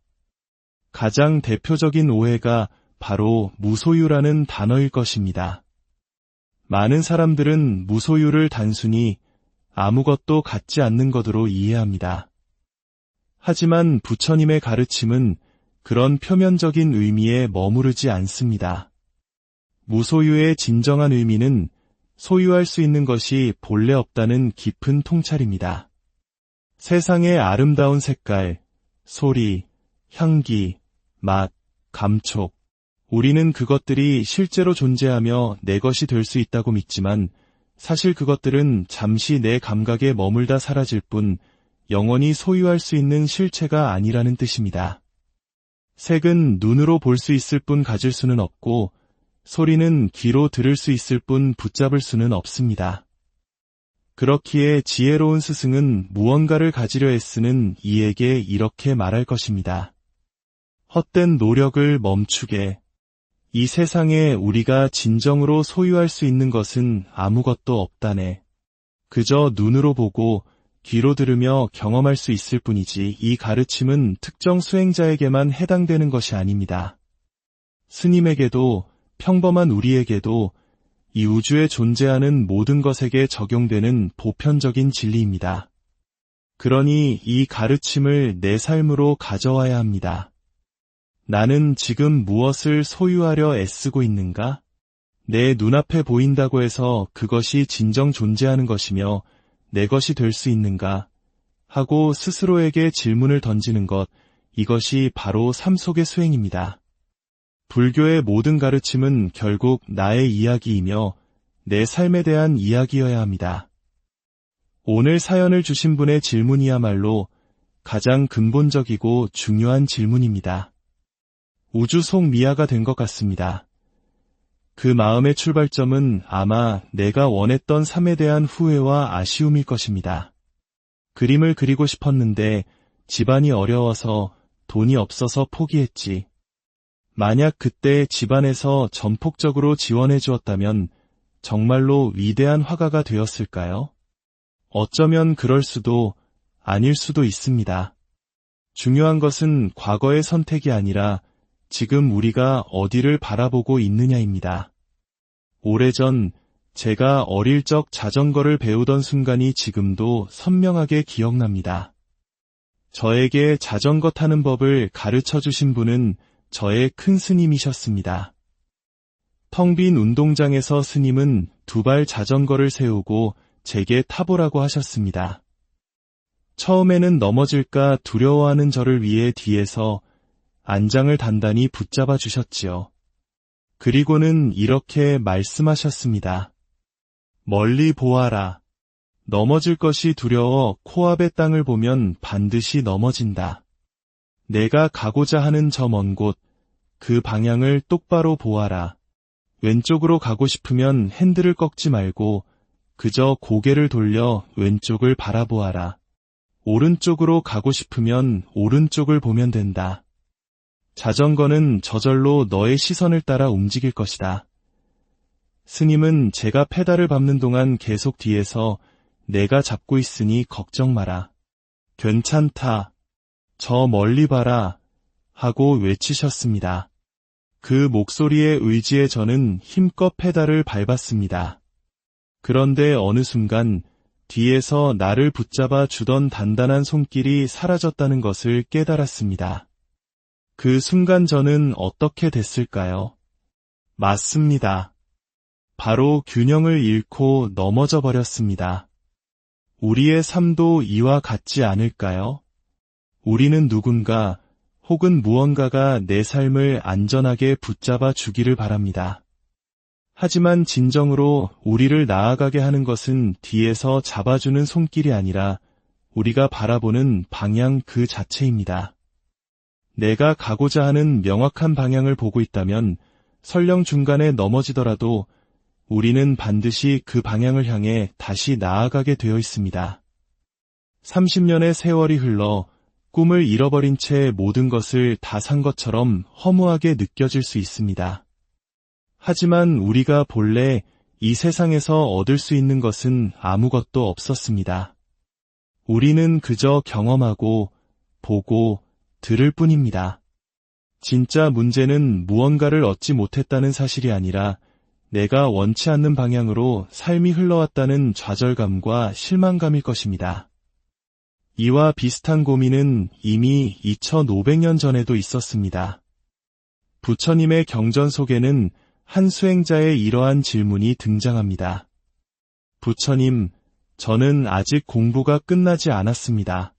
가장 대표적인 오해가 바로 무소유라는 단어일 것입니다. 많은 사람들은 무소유를 단순히 아무것도 갖지 않는 것으로 이해합니다. 하지만 부처님의 가르침은 그런 표면적인 의미에 머무르지 않습니다. 무소유의 진정한 의미는 소유할 수 있는 것이 본래 없다는 깊은 통찰입니다. 세상의 아름다운 색깔, 소리, 향기, 맛, 감촉, 우리는 그것들이 실제로 존재하며 내 것이 될 수 있다고 믿지만 사실 그것들은 잠시 내 감각에 머물다 사라질 뿐 영원히 소유할 수 있는 실체가 아니라는 뜻입니다. 색은 눈으로 볼 수 있을 뿐 가질 수는 없고 소리는 귀로 들을 수 있을 뿐 붙잡을 수는 없습니다. 그렇기에 지혜로운 스승은 무언가를 가지려 애쓰는 이에게 이렇게 말할 것입니다. 헛된 노력을 멈추게. 이 세상에 우리가 진정으로 소유할 수 있는 것은 아무것도 없다네. 그저 눈으로 보고 귀로 들으며 경험할 수 있을 뿐이지 이 가르침은 특정 수행자에게만 해당되는 것이 아닙니다. 스님에게도 평범한 우리에게도 이 우주에 존재하는 모든 것에게 적용되는 보편적인 진리입니다. 그러니 이 가르침을 내 삶으로 가져와야 합니다. 나는 지금 무엇을 소유하려 애쓰고 있는가? 내 눈앞에 보인다고 해서 그것이 진정 존재하는 것이며 내 것이 될 수 있는가? 하고 스스로에게 질문을 던지는 것, 이것이 바로 삶 속의 수행입니다. 불교의 모든 가르침은 결국 나의 이야기이며 내 삶에 대한 이야기여야 합니다. 오늘 사연을 주신 분의 질문이야말로 가장 근본적이고 중요한 질문입니다. 우주 속 미아가 된 것 같습니다. 그 마음의 출발점은 아마 내가 원했던 삶에 대한 후회와 아쉬움일 것입니다. 그림을 그리고 싶었는데 집안이 어려워서 돈이 없어서 포기했지. 만약 그때 집안에서 전폭적으로 지원해 주었다면 정말로 위대한 화가가 되었을까요? 어쩌면 그럴 수도 아닐 수도 있습니다. 중요한 것은 과거의 선택이 아니라 지금 우리가 어디를 바라보고 있느냐입니다. 오래전 제가 어릴 적 자전거를 배우던 순간이 지금도 선명하게 기억납니다. 저에게 자전거 타는 법을 가르쳐 주신 분은 저의 큰 스님이셨습니다. 텅 빈 운동장에서 스님은 두 발 자전거를 세우고 제게 타보라고 하셨습니다. 처음에는 넘어질까 두려워하는 저를 위해 뒤에서 안장을 단단히 붙잡아 주셨지요. 그리고는 이렇게 말씀하셨습니다. 멀리 보아라. 넘어질 것이 두려워 코앞의 땅을 보면 반드시 넘어진다. 내가 가고자 하는 저 먼 곳, 그 방향을 똑바로 보아라. 왼쪽으로 가고 싶으면 핸들을 꺾지 말고 그저 고개를 돌려 왼쪽을 바라보아라. 오른쪽으로 가고 싶으면 오른쪽을 보면 된다. 자전거는 저절로 너의 시선을 따라 움직일 것이다. 스님은 제가 페달을 밟는 동안 계속 뒤에서 내가 잡고 있으니 걱정 마라. 괜찮다. 저 멀리 봐라. 하고 외치셨습니다. 그 목소리의 의지에 저는 힘껏 페달을 밟았습니다. 그런데 어느 순간 뒤에서 나를 붙잡아 주던 단단한 손길이 사라졌다는 것을 깨달았습니다. 그 순간 저는 어떻게 됐을까요? 맞습니다. 바로 균형을 잃고 넘어져 버렸습니다. 우리의 삶도 이와 같지 않을까요? 우리는 누군가 혹은 무언가가 내 삶을 안전하게 붙잡아 주기를 바랍니다. 하지만 진정으로 우리를 나아가게 하는 것은 뒤에서 잡아주는 손길이 아니라 우리가 바라보는 방향 그 자체입니다. 내가 가고자 하는 명확한 방향을 보고 있다면 설령 중간에 넘어지더라도 우리는 반드시 그 방향을 향해 다시 나아가게 되어 있습니다. 30년의 세월이 흘러 꿈을 잃어버린 채 모든 것을 다 산 것처럼 허무하게 느껴질 수 있습니다. 하지만 우리가 본래 이 세상에서 얻을 수 있는 것은 아무것도 없었습니다. 우리는 그저 경험하고 보고 들을 뿐입니다. 진짜 문제는 무언가를 얻지 못했다는 사실이 아니라 내가 원치 않는 방향으로 삶이 흘러왔다는 좌절감과 실망감일 것입니다. 이와 비슷한 고민은 이미 2500년 전에도 있었습니다. 부처님의 경전 속에는 한 수행자의 이러한 질문이 등장합니다. 부처님, 저는 아직 공부가 끝나지 않았습니다.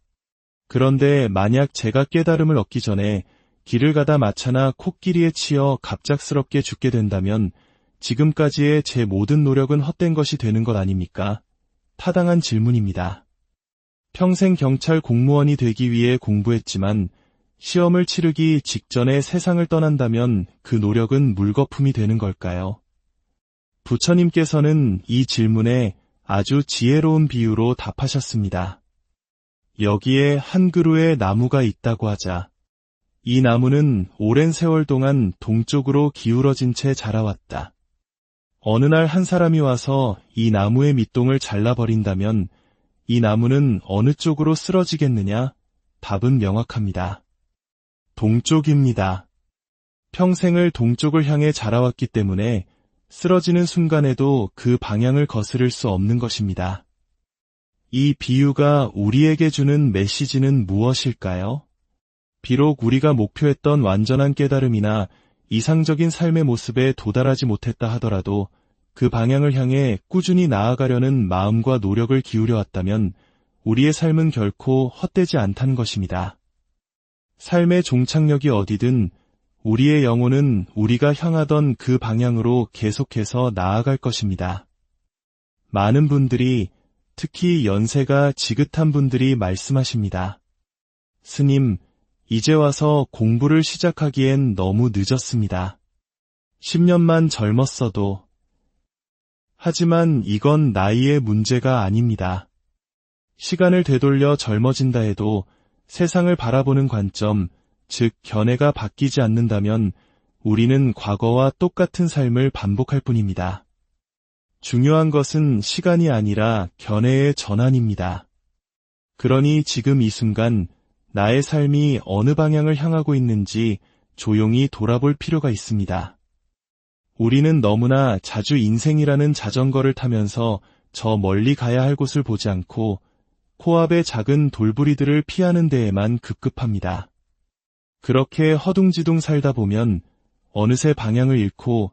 그런데 만약 제가 깨달음을 얻기 전에 길을 가다 마차나 코끼리에 치여 갑작스럽게 죽게 된다면 지금까지의 제 모든 노력은 헛된 것이 되는 것 아닙니까? 타당한 질문입니다. 평생 경찰 공무원이 되기 위해 공부했지만 시험을 치르기 직전에 세상을 떠난다면 그 노력은 물거품이 되는 걸까요? 부처님께서는 이 질문에 아주 지혜로운 비유로 답하셨습니다. 여기에 한 그루의 나무가 있다고 하자. 이 나무는 오랜 세월 동안 동쪽으로 기울어진 채 자라왔다. 어느 날 한 사람이 와서 이 나무의 밑동을 잘라버린다면 이 나무는 어느 쪽으로 쓰러지겠느냐? 답은 명확합니다. 동쪽입니다. 평생을 동쪽을 향해 자라왔기 때문에 쓰러지는 순간에도 그 방향을 거스를 수 없는 것입니다. 이 비유가 우리에게 주는 메시지는 무엇일까요? 비록 우리가 목표했던 완전한 깨달음이나 이상적인 삶의 모습에 도달하지 못했다 하더라도 그 방향을 향해 꾸준히 나아가려는 마음과 노력을 기울여 왔다면 우리의 삶은 결코 헛되지 않다는 것입니다. 삶의 종착역이 어디든 우리의 영혼은 우리가 향하던 그 방향으로 계속해서 나아갈 것입니다. 많은 분들이, 특히 연세가 지긋한 분들이 말씀하십니다. 스님, 이제 와서 공부를 시작하기엔 너무 늦었습니다. 10년만 젊었어도. 하지만 이건 나이의 문제가 아닙니다. 시간을 되돌려 젊어진다 해도 세상을 바라보는 관점, 즉 견해가 바뀌지 않는다면 우리는 과거와 똑같은 삶을 반복할 뿐입니다. 중요한 것은 시간이 아니라 견해의 전환입니다. 그러니 지금 이 순간 나의 삶이 어느 방향을 향하고 있는지 조용히 돌아볼 필요가 있습니다. 우리는 너무나 자주 인생이라는 자전거를 타면서 저 멀리 가야 할 곳을 보지 않고 코앞의 작은 돌부리들을 피하는 데에만 급급합니다. 그렇게 허둥지둥 살다 보면 어느새 방향을 잃고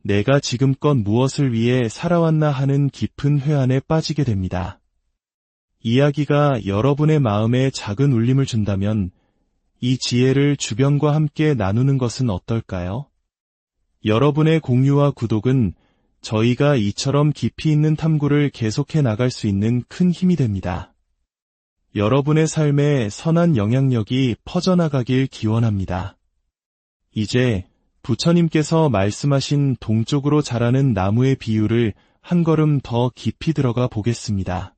내가 지금껏 무엇을 위해 살아왔나 하는 깊은 회한에 빠지게 됩니다. 이야기가 여러분의 마음에 작은 울림을 준다면 이 지혜를 주변과 함께 나누는 것은 어떨까요? 여러분의 공유와 구독은 저희가 이처럼 깊이 있는 탐구를 계속해 나갈 수 있는 큰 힘이 됩니다. 여러분의 삶에 선한 영향력이 퍼져나가길 기원합니다. 이제 부처님께서 말씀하신 동쪽으로 자라는 나무의 비유를 한 걸음 더 깊이 들어가 보겠습니다.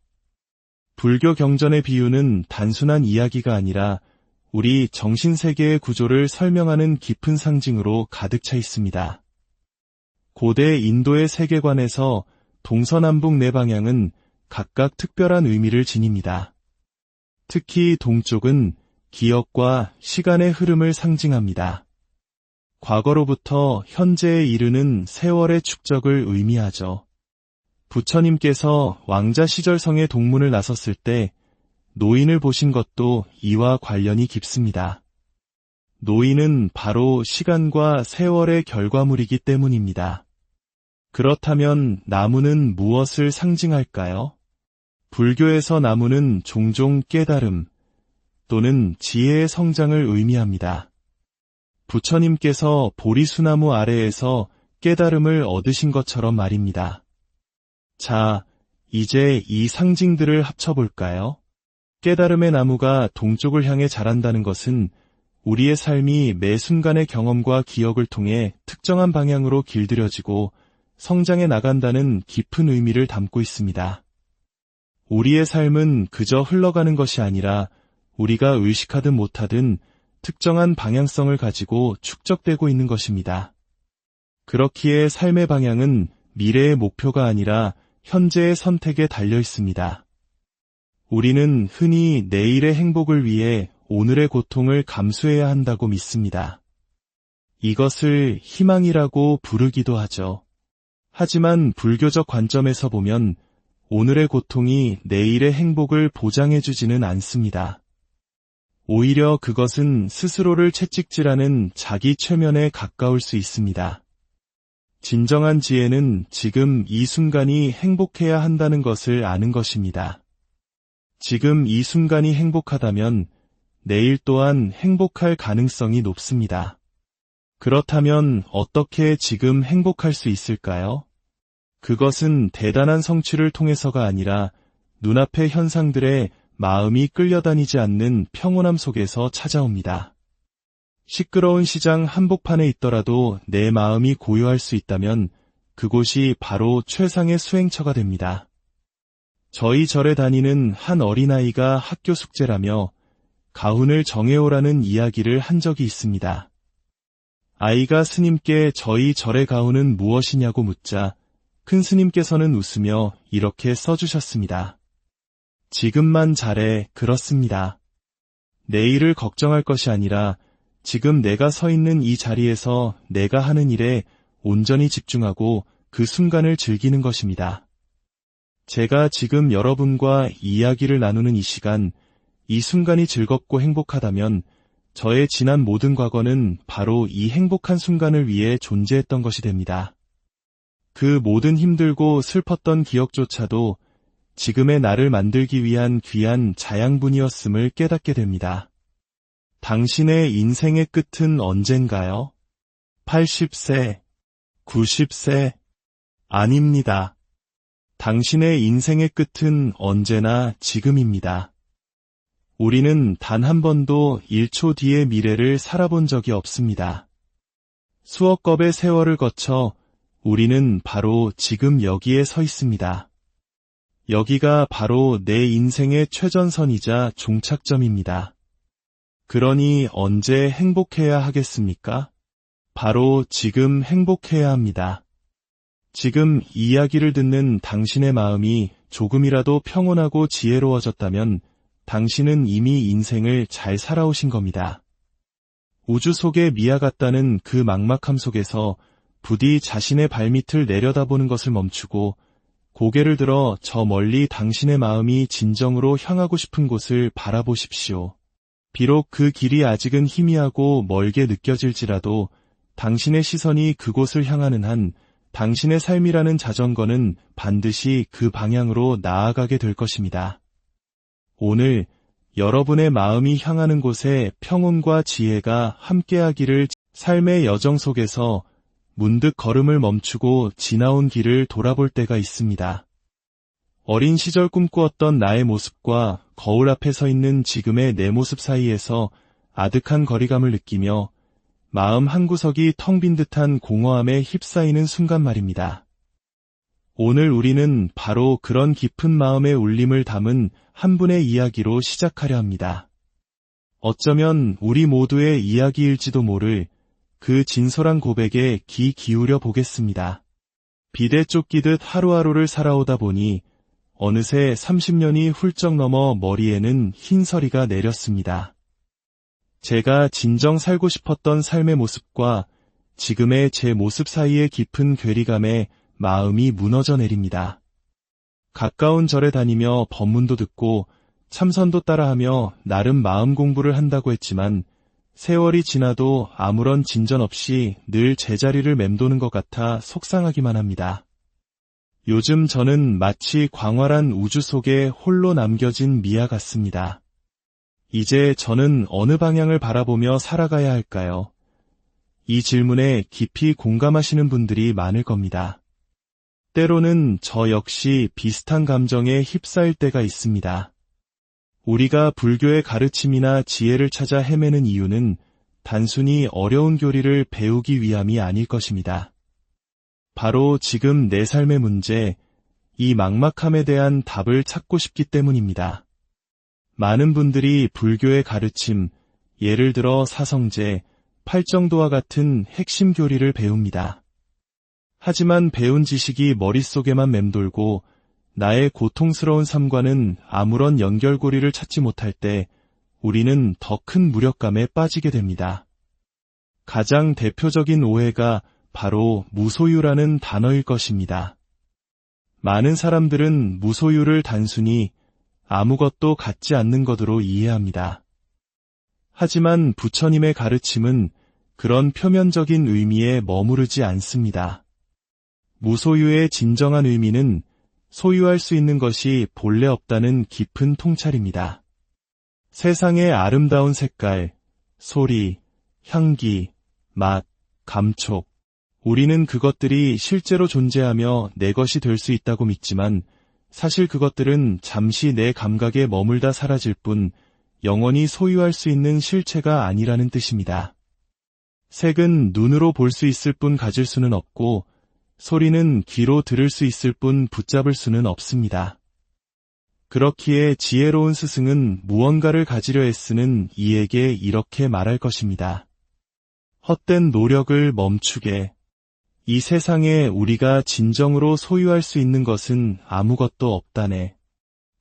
불교 경전의 비유는 단순한 이야기가 아니라 우리 정신세계의 구조를 설명하는 깊은 상징으로 가득 차 있습니다. 고대 인도의 세계관에서 동서남북 네 방향은 각각 특별한 의미를 지닙니다. 특히 동쪽은 기억과 시간의 흐름을 상징합니다. 과거로부터 현재에 이르는 세월의 축적을 의미하죠. 부처님께서 왕자 시절성의 동문을 나섰을 때 노인을 보신 것도 이와 관련이 깊습니다. 노인은 바로 시간과 세월의 결과물이기 때문입니다. 그렇다면 나무는 무엇을 상징할까요? 불교에서 나무는 종종 깨달음 또는 지혜의 성장을 의미합니다. 부처님께서 보리수나무 아래에서 깨달음을 얻으신 것처럼 말입니다. 자, 이제 이 상징들을 합쳐볼까요? 깨달음의 나무가 동쪽을 향해 자란다는 것은 우리의 삶이 매 순간의 경험과 기억을 통해 특정한 방향으로 길들여지고 성장해 나간다는 깊은 의미를 담고 있습니다. 우리의 삶은 그저 흘러가는 것이 아니라 우리가 의식하든 못하든 특정한 방향성을 가지고 축적되고 있는 것입니다. 그렇기에 삶의 방향은 미래의 목표가 아니라 현재의 선택에 달려 있습니다. 우리는 흔히 내일의 행복을 위해 오늘의 고통을 감수해야 한다고 믿습니다. 이것을 희망이라고 부르기도 하죠. 하지만 불교적 관점에서 보면 오늘의 고통이 내일의 행복을 보장해주지는 않습니다. 오히려 그것은 스스로를 채찍질하는 자기 최면에 가까울 수 있습니다. 진정한 지혜는 지금 이 순간이 행복해야 한다는 것을 아는 것입니다. 지금 이 순간이 행복하다면 내일 또한 행복할 가능성이 높습니다. 그렇다면 어떻게 지금 행복할 수 있을까요? 그것은 대단한 성취를 통해서가 아니라 눈앞의 현상들에 마음이 끌려다니지 않는 평온함 속에서 찾아옵니다. 시끄러운 시장 한복판에 있더라도 내 마음이 고요할 수 있다면 그곳이 바로 최상의 수행처가 됩니다. 저희 절에 다니는 한 어린아이가 학교 숙제라며 가훈을 정해오라는 이야기를 한 적이 있습니다. 아이가 스님께 저희 절의 가훈은 무엇이냐고 묻자 큰 스님께서는 웃으며 이렇게 써주셨습니다. 지금만 잘해, 그렇습니다. 내일을 걱정할 것이 아니라 지금 내가 서 있는 이 자리에서 내가 하는 일에 온전히 집중하고 그 순간을 즐기는 것입니다. 제가 지금 여러분과 이야기를 나누는 이 시간, 이 순간이 즐겁고 행복하다면 저의 지난 모든 과거는 바로 이 행복한 순간을 위해 존재했던 것이 됩니다. 그 모든 힘들고 슬펐던 기억조차도 지금의 나를 만들기 위한 귀한 자양분이었음을 깨닫게 됩니다. 당신의 인생의 끝은 언젠가요? 80세, 90세? 아닙니다. 당신의 인생의 끝은 언제나 지금입니다. 우리는 단 한 번도 1초 뒤의 미래를 살아본 적이 없습니다. 수억 겁의 세월을 거쳐 우리는 바로 지금 여기에 서 있습니다. 여기가 바로 내 인생의 최전선이자 종착점입니다. 그러니 언제 행복해야 하겠습니까? 바로 지금 행복해야 합니다. 지금 이야기를 듣는 당신의 마음이 조금이라도 평온하고 지혜로워졌다면 당신은 이미 인생을 잘 살아오신 겁니다. 우주 속의 미아 같다는 그 막막함 속에서 부디 자신의 발밑을 내려다보는 것을 멈추고 고개를 들어 저 멀리 당신의 마음이 진정으로 향하고 싶은 곳을 바라보십시오. 비록 그 길이 아직은 희미하고 멀게 느껴질지라도 당신의 시선이 그곳을 향하는 한 당신의 삶이라는 자전거는 반드시 그 방향으로 나아가게 될 것입니다. 오늘 여러분의 마음이 향하는 곳에 평온과 지혜가 함께하기를. 삶의 여정 속에서 문득 걸음을 멈추고 지나온 길을 돌아볼 때가 있습니다. 어린 시절 꿈꾸었던 나의 모습과 거울 앞에 서 있는 지금의 내 모습 사이에서 아득한 거리감을 느끼며 마음 한구석이 텅 빈 듯한 공허함에 휩싸이는 순간 말입니다. 오늘 우리는 바로 그런 깊은 마음의 울림을 담은 한 분의 이야기로 시작하려 합니다. 어쩌면 우리 모두의 이야기일지도 모를 그 진솔한 고백에 귀 기울여 보겠습니다. 비대 쫓기듯 하루하루를 살아오다 보니 어느새 30년이 훌쩍 넘어 머리에는 흰서리가 내렸습니다. 제가 진정 살고 싶었던 삶의 모습과 지금의 제 모습 사이의 깊은 괴리감에 마음이 무너져 내립니다. 가까운 절에 다니며 법문도 듣고 참선도 따라하며 나름 마음 공부를 한다고 했지만 세월이 지나도 아무런 진전 없이 늘 제자리를 맴도는 것 같아 속상하기만 합니다. 요즘 저는 마치 광활한 우주 속에 홀로 남겨진 미아 같습니다. 이제 저는 어느 방향을 바라보며 살아가야 할까요? 이 질문에 깊이 공감하시는 분들이 많을 겁니다. 때로는 저 역시 비슷한 감정에 휩싸일 때가 있습니다. 우리가 불교의 가르침이나 지혜를 찾아 헤매는 이유는 단순히 어려운 교리를 배우기 위함이 아닐 것입니다. 바로 지금 내 삶의 문제, 이 막막함에 대한 답을 찾고 싶기 때문입니다. 많은 분들이 불교의 가르침, 예를 들어 사성제, 팔정도와 같은 핵심 교리를 배웁니다. 하지만 배운 지식이 머릿속에만 맴돌고 나의 고통스러운 삶과는 아무런 연결고리를 찾지 못할 때 우리는 더 큰 무력감에 빠지게 됩니다. 가장 대표적인 오해가 바로 무소유라는 단어일 것입니다. 많은 사람들은 무소유를 단순히 아무것도 갖지 않는 것으로 이해합니다. 하지만 부처님의 가르침은 그런 표면적인 의미에 머무르지 않습니다. 무소유의 진정한 의미는 소유할 수 있는 것이 본래 없다는 깊은 통찰입니다. 세상의 아름다운 색깔, 소리, 향기, 맛, 감촉, 우리는 그것들이 실제로 존재하며 내 것이 될 수 있다고 믿지만 사실 그것들은 잠시 내 감각에 머물다 사라질 뿐 영원히 소유할 수 있는 실체가 아니라는 뜻입니다. 색은 눈으로 볼 수 있을 뿐 가질 수는 없고 소리는 귀로 들을 수 있을 뿐 붙잡을 수는 없습니다. 그렇기에 지혜로운 스승은 무언가를 가지려 애쓰는 이에게 이렇게 말할 것입니다. 헛된 노력을 멈추게. 이 세상에 우리가 진정으로 소유할 수 있는 것은 아무것도 없다네.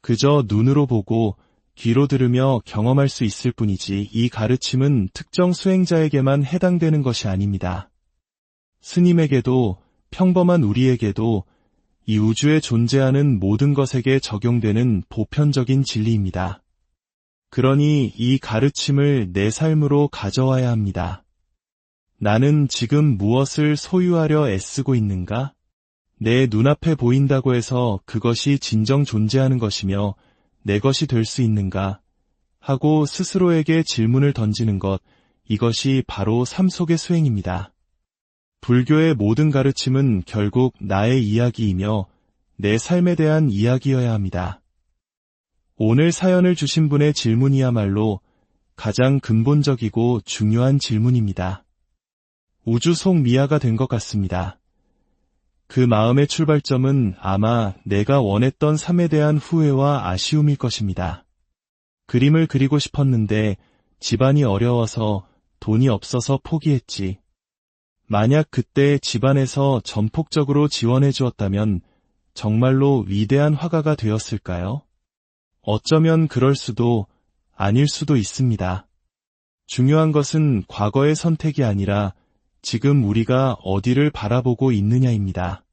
그저 눈으로 보고 귀로 들으며 경험할 수 있을 뿐이지 이 가르침은 특정 수행자에게만 해당되는 것이 아닙니다. 스님에게도 평범한 우리에게도 이 우주에 존재하는 모든 것에게 적용되는 보편적인 진리입니다. 그러니 이 가르침을 내 삶으로 가져와야 합니다. 나는 지금 무엇을 소유하려 애쓰고 있는가? 내 눈앞에 보인다고 해서 그것이 진정 존재하는 것이며 내 것이 될 수 있는가? 하고 스스로에게 질문을 던지는 것, 이것이 바로 삶 속의 수행입니다. 불교의 모든 가르침은 결국 나의 이야기이며 내 삶에 대한 이야기여야 합니다. 오늘 사연을 주신 분의 질문이야말로 가장 근본적이고 중요한 질문입니다. 우주 속 미아가 된 것 같습니다. 그 마음의 출발점은 아마 내가 원했던 삶에 대한 후회와 아쉬움일 것입니다. 그림을 그리고 싶었는데 집안이 어려워서 돈이 없어서 포기했지. 만약 그때 집안에서 전폭적으로 지원해 주었다면 정말로 위대한 화가가 되었을까요? 어쩌면 그럴 수도 아닐 수도 있습니다. 중요한 것은 과거의 선택이 아니라 지금 우리가 어디를 바라보고 있느냐입니다.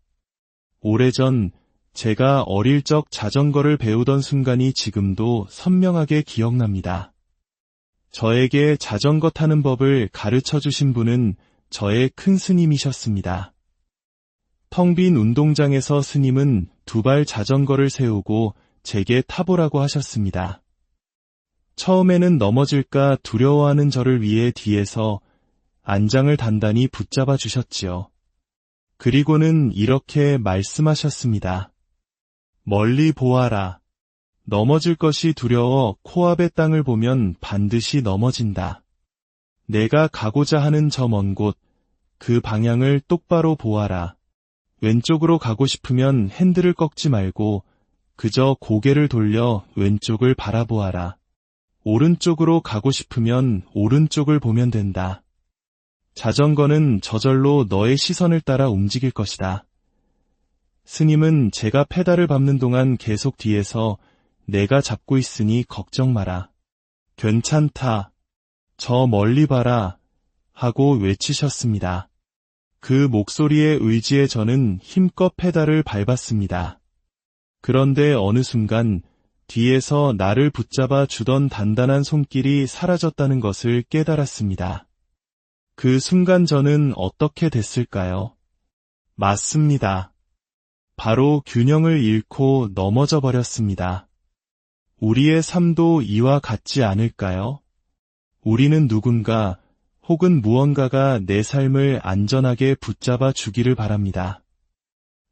오래전 제가 어릴 적 자전거를 배우던 순간이 지금도 선명하게 기억납니다. 저에게 자전거 타는 법을 가르쳐 주신 분은 저의 큰 스님이셨습니다. 텅 빈 운동장에서 스님은 두 발 자전거를 세우고 제게 타보라고 하셨습니다. 처음에는 넘어질까 두려워하는 저를 위해 뒤에서 안장을 단단히 붙잡아 주셨지요. 그리고는 이렇게 말씀하셨습니다. 멀리 보아라. 넘어질 것이 두려워 코앞의 땅을 보면 반드시 넘어진다. 내가 가고자 하는 저 먼 곳, 그 방향을 똑바로 보아라. 왼쪽으로 가고 싶으면 핸들을 꺾지 말고 그저 고개를 돌려 왼쪽을 바라보아라. 오른쪽으로 가고 싶으면 오른쪽을 보면 된다. 자전거는 저절로 너의 시선을 따라 움직일 것이다. 스님은 제가 페달을 밟는 동안 계속 뒤에서 내가 잡고 있으니 걱정 마라. 괜찮다. 저 멀리 봐라. 하고 외치셨습니다. 그 목소리에 의지해 저는 힘껏 페달을 밟았습니다. 그런데 어느 순간 뒤에서 나를 붙잡아 주던 단단한 손길이 사라졌다는 것을 깨달았습니다. 그 순간 저는 어떻게 됐을까요? 맞습니다. 바로 균형을 잃고 넘어져 버렸습니다. 우리의 삶도 이와 같지 않을까요? 우리는 누군가 혹은 무언가가 내 삶을 안전하게 붙잡아 주기를 바랍니다.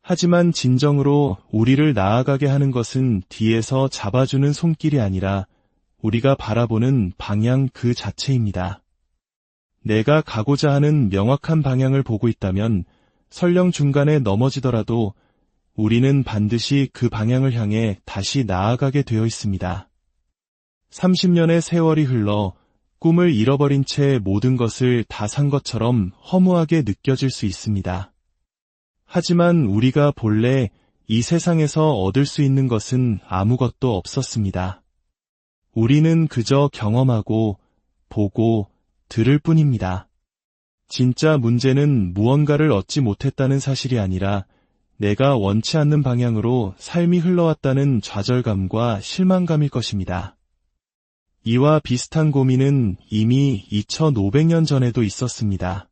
하지만 진정으로 우리를 나아가게 하는 것은 뒤에서 잡아주는 손길이 아니라 우리가 바라보는 방향 그 자체입니다. 내가 가고자 하는 명확한 방향을 보고 있다면 설령 중간에 넘어지더라도 우리는 반드시 그 방향을 향해 다시 나아가게 되어 있습니다. 30년의 세월이 흘러 꿈을 잃어버린 채 모든 것을 다 산 것처럼 허무하게 느껴질 수 있습니다. 하지만 우리가 본래 이 세상에서 얻을 수 있는 것은 아무것도 없었습니다. 우리는 그저 경험하고 보고 들을 뿐입니다. 진짜 문제는 무언가를 얻지 못했다는 사실이 아니라 내가 원치 않는 방향으로 삶이 흘러왔다는 좌절감과 실망감일 것입니다. 이와 비슷한 고민은 이미 2500년 전에도 있었습니다.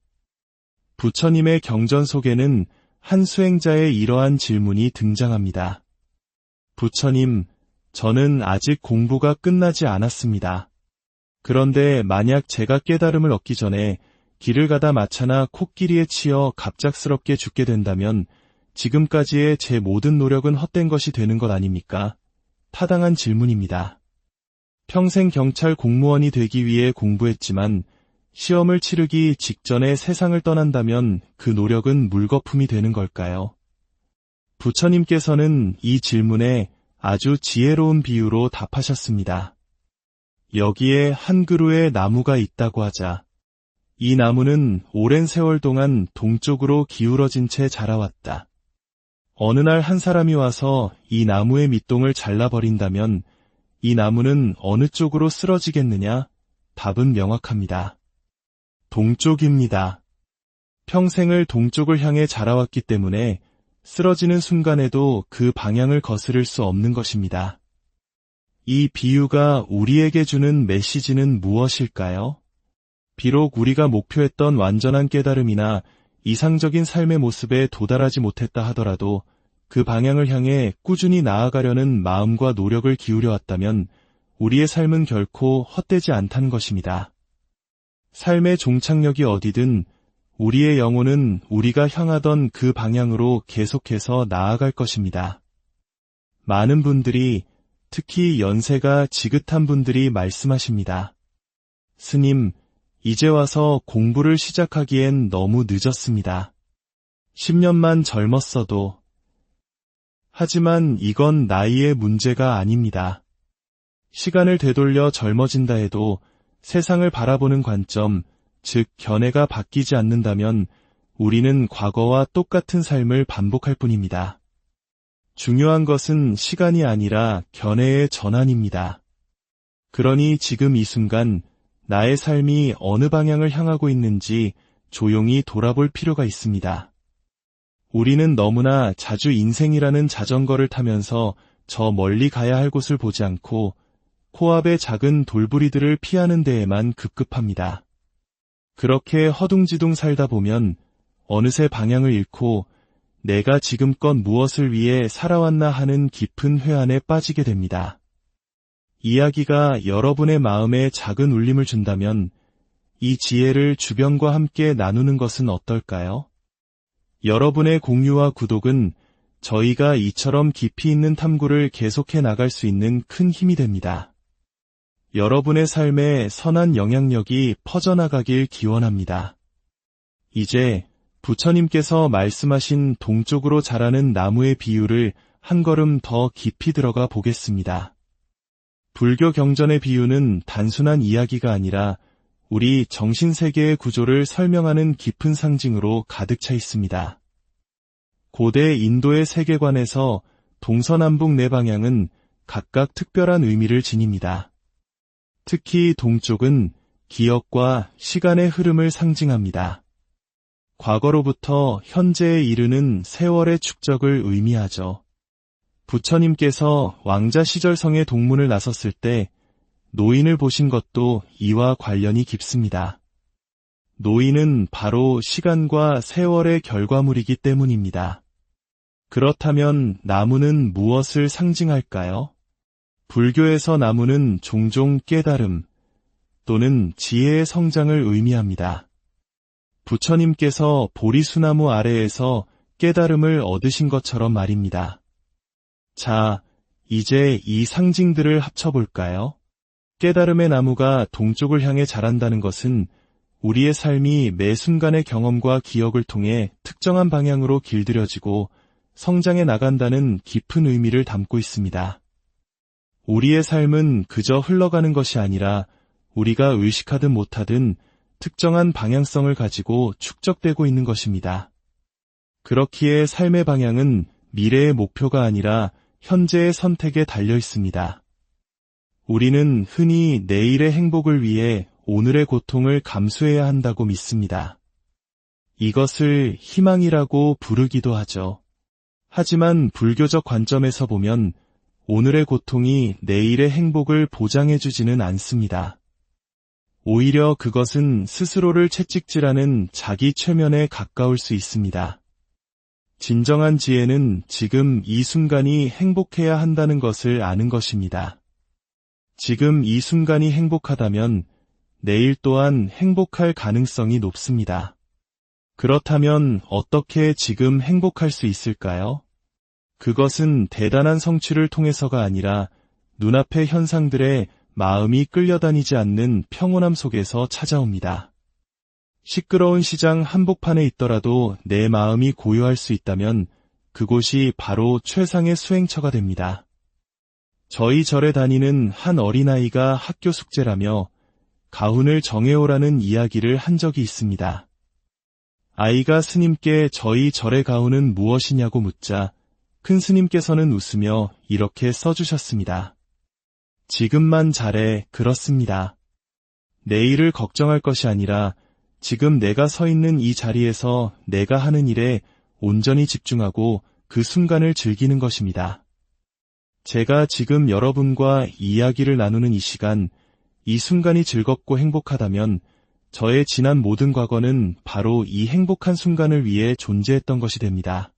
부처님의 경전 속에는 한 수행자의 이러한 질문이 등장합니다. 부처님, 저는 아직 공부가 끝나지 않았습니다. 그런데 만약 제가 깨달음을 얻기 전에 길을 가다 마차나 코끼리에 치여 갑작스럽게 죽게 된다면 지금까지의 제 모든 노력은 헛된 것이 되는 것 아닙니까? 타당한 질문입니다. 평생 경찰 공무원이 되기 위해 공부했지만 시험을 치르기 직전에 세상을 떠난다면 그 노력은 물거품이 되는 걸까요? 부처님께서는 이 질문에 아주 지혜로운 비유로 답하셨습니다. 여기에 한 그루의 나무가 있다고 하자. 이 나무는 오랜 세월 동안 동쪽으로 기울어진 채 자라왔다. 어느 날 한 사람이 와서 이 나무의 밑동을 잘라버린다면 이 나무는 어느 쪽으로 쓰러지겠느냐? 답은 명확합니다. 동쪽입니다. 평생을 동쪽을 향해 자라왔기 때문에 쓰러지는 순간에도 그 방향을 거스를 수 없는 것입니다. 이 비유가 우리에게 주는 메시지는 무엇일까요? 비록 우리가 목표했던 완전한 깨달음이나 이상적인 삶의 모습에 도달하지 못했다 하더라도 그 방향을 향해 꾸준히 나아가려는 마음과 노력을 기울여 왔다면 우리의 삶은 결코 헛되지 않다는 것입니다. 삶의 종착역이 어디든 우리의 영혼은 우리가 향하던 그 방향으로 계속해서 나아갈 것입니다. 많은 분들이, 특히 연세가 지긋한 분들이 말씀하십니다. 스님, 이제 와서 공부를 시작하기엔 너무 늦었습니다. 10년만 젊었어도. 하지만 이건 나이의 문제가 아닙니다. 시간을 되돌려 젊어진다 해도 세상을 바라보는 관점, 즉 견해가 바뀌지 않는다면 우리는 과거와 똑같은 삶을 반복할 뿐입니다. 중요한 것은 시간이 아니라 견해의 전환입니다. 그러니 지금 이 순간 나의 삶이 어느 방향을 향하고 있는지 조용히 돌아볼 필요가 있습니다. 우리는 너무나 자주 인생이라는 자전거를 타면서 저 멀리 가야 할 곳을 보지 않고 코앞의 작은 돌부리들을 피하는 데에만 급급합니다. 그렇게 허둥지둥 살다 보면 어느새 방향을 잃고 내가 지금껏 무엇을 위해 살아왔나 하는 깊은 회한에 빠지게 됩니다. 이야기가 여러분의 마음에 작은 울림을 준다면 이 지혜를 주변과 함께 나누는 것은 어떨까요? 여러분의 공유와 구독은 저희가 이처럼 깊이 있는 탐구를 계속해 나갈 수 있는 큰 힘이 됩니다. 여러분의 삶에 선한 영향력이 퍼져나가길 기원합니다. 이제 부처님께서 말씀하신 동쪽으로 자라는 나무의 비유를 한 걸음 더 깊이 들어가 보겠습니다. 불교 경전의 비유는 단순한 이야기가 아니라 우리 정신세계의 구조를 설명하는 깊은 상징으로 가득 차 있습니다. 고대 인도의 세계관에서 동서남북 네 방향은 각각 특별한 의미를 지닙니다. 특히 동쪽은 기억과 시간의 흐름을 상징합니다. 과거로부터 현재에 이르는 세월의 축적을 의미하죠. 부처님께서 왕자 시절성의 동문을 나섰을 때 노인을 보신 것도 이와 관련이 깊습니다. 노인은 바로 시간과 세월의 결과물이기 때문입니다. 그렇다면 나무는 무엇을 상징할까요? 불교에서 나무는 종종 깨달음 또는 지혜의 성장을 의미합니다. 부처님께서 보리수나무 아래에서 깨달음을 얻으신 것처럼 말입니다. 자, 이제 이 상징들을 합쳐볼까요? 깨달음의 나무가 동쪽을 향해 자란다는 것은 우리의 삶이 매 순간의 경험과 기억을 통해 특정한 방향으로 길들여지고 성장해 나간다는 깊은 의미를 담고 있습니다. 우리의 삶은 그저 흘러가는 것이 아니라 우리가 의식하든 못하든 특정한 방향성을 가지고 축적되고 있는 것입니다. 그렇기에 삶의 방향은 미래의 목표가 아니라 현재의 선택에 달려 있습니다. 우리는 흔히 내일의 행복을 위해 오늘의 고통을 감수해야 한다고 믿습니다. 이것을 희망이라고 부르기도 하죠. 하지만 불교적 관점에서 보면 오늘의 고통이 내일의 행복을 보장해주지는 않습니다. 오히려 그것은 스스로를 채찍질하는 자기 최면에 가까울 수 있습니다. 진정한 지혜는 지금 이 순간이 행복해야 한다는 것을 아는 것입니다. 지금 이 순간이 행복하다면 내일 또한 행복할 가능성이 높습니다. 그렇다면 어떻게 지금 행복할 수 있을까요? 그것은 대단한 성취를 통해서가 아니라 눈앞의 현상들에 마음이 끌려다니지 않는 평온함 속에서 찾아옵니다. 시끄러운 시장 한복판에 있더라도 내 마음이 고요할 수 있다면 그곳이 바로 최상의 수행처가 됩니다. 저희 절에 다니는 한 어린아이가 학교 숙제라며 가훈을 정해오라는 이야기를 한 적이 있습니다. 아이가 스님께 저희 절의 가훈은 무엇이냐고 묻자 큰 스님께서는 웃으며 이렇게 써주셨습니다. 지금만 잘해, 그렇습니다. 내일을 걱정할 것이 아니라 지금 내가 서 있는 이 자리에서 내가 하는 일에 온전히 집중하고 그 순간을 즐기는 것입니다. 제가 지금 여러분과 이야기를 나누는 이 시간, 이 순간이 즐겁고 행복하다면 저의 지난 모든 과거는 바로 이 행복한 순간을 위해 존재했던 것이 됩니다.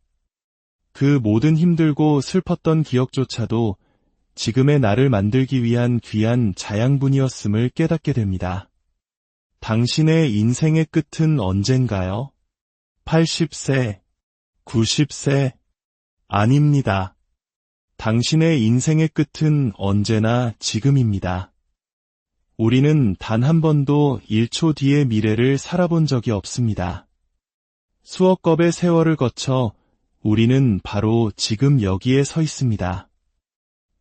그 모든 힘들고 슬펐던 기억조차도 지금의 나를 만들기 위한 귀한 자양분이었음을 깨닫게 됩니다. 당신의 인생의 끝은 언젠가요? 80세, 90세? 아닙니다. 당신의 인생의 끝은 언제나 지금입니다. 우리는 단 한 번도 1초 뒤의 미래를 살아본 적이 없습니다. 수억 겁의 세월을 거쳐 우리는 바로 지금 여기에 서 있습니다.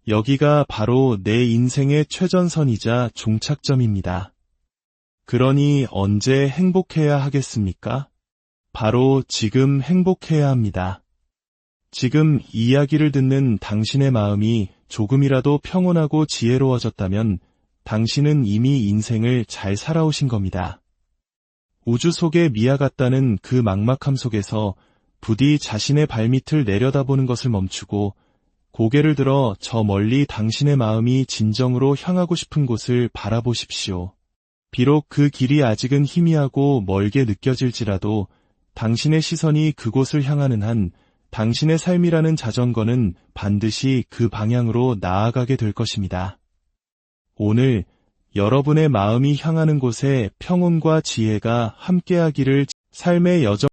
여기가 바로 내 인생의 최전선이자 종착점입니다. 그러니 언제 행복해야 하겠습니까? 바로 지금 행복해야 합니다. 지금 이야기를 듣는 당신의 마음이 조금이라도 평온하고 지혜로워졌다면 당신은 이미 인생을 잘 살아오신 겁니다. 우주 속의 미아 같다는 그 막막함 속에서 부디 자신의 발밑을 내려다보는 것을 멈추고 고개를 들어 저 멀리 당신의 마음이 진정으로 향하고 싶은 곳을 바라보십시오. 비록 그 길이 아직은 희미하고 멀게 느껴질지라도 당신의 시선이 그곳을 향하는 한 당신의 삶이라는 자전거는 반드시 그 방향으로 나아가게 될 것입니다. 오늘 여러분의 마음이 향하는 곳에 평온과 지혜가 함께하기를 삶의 여정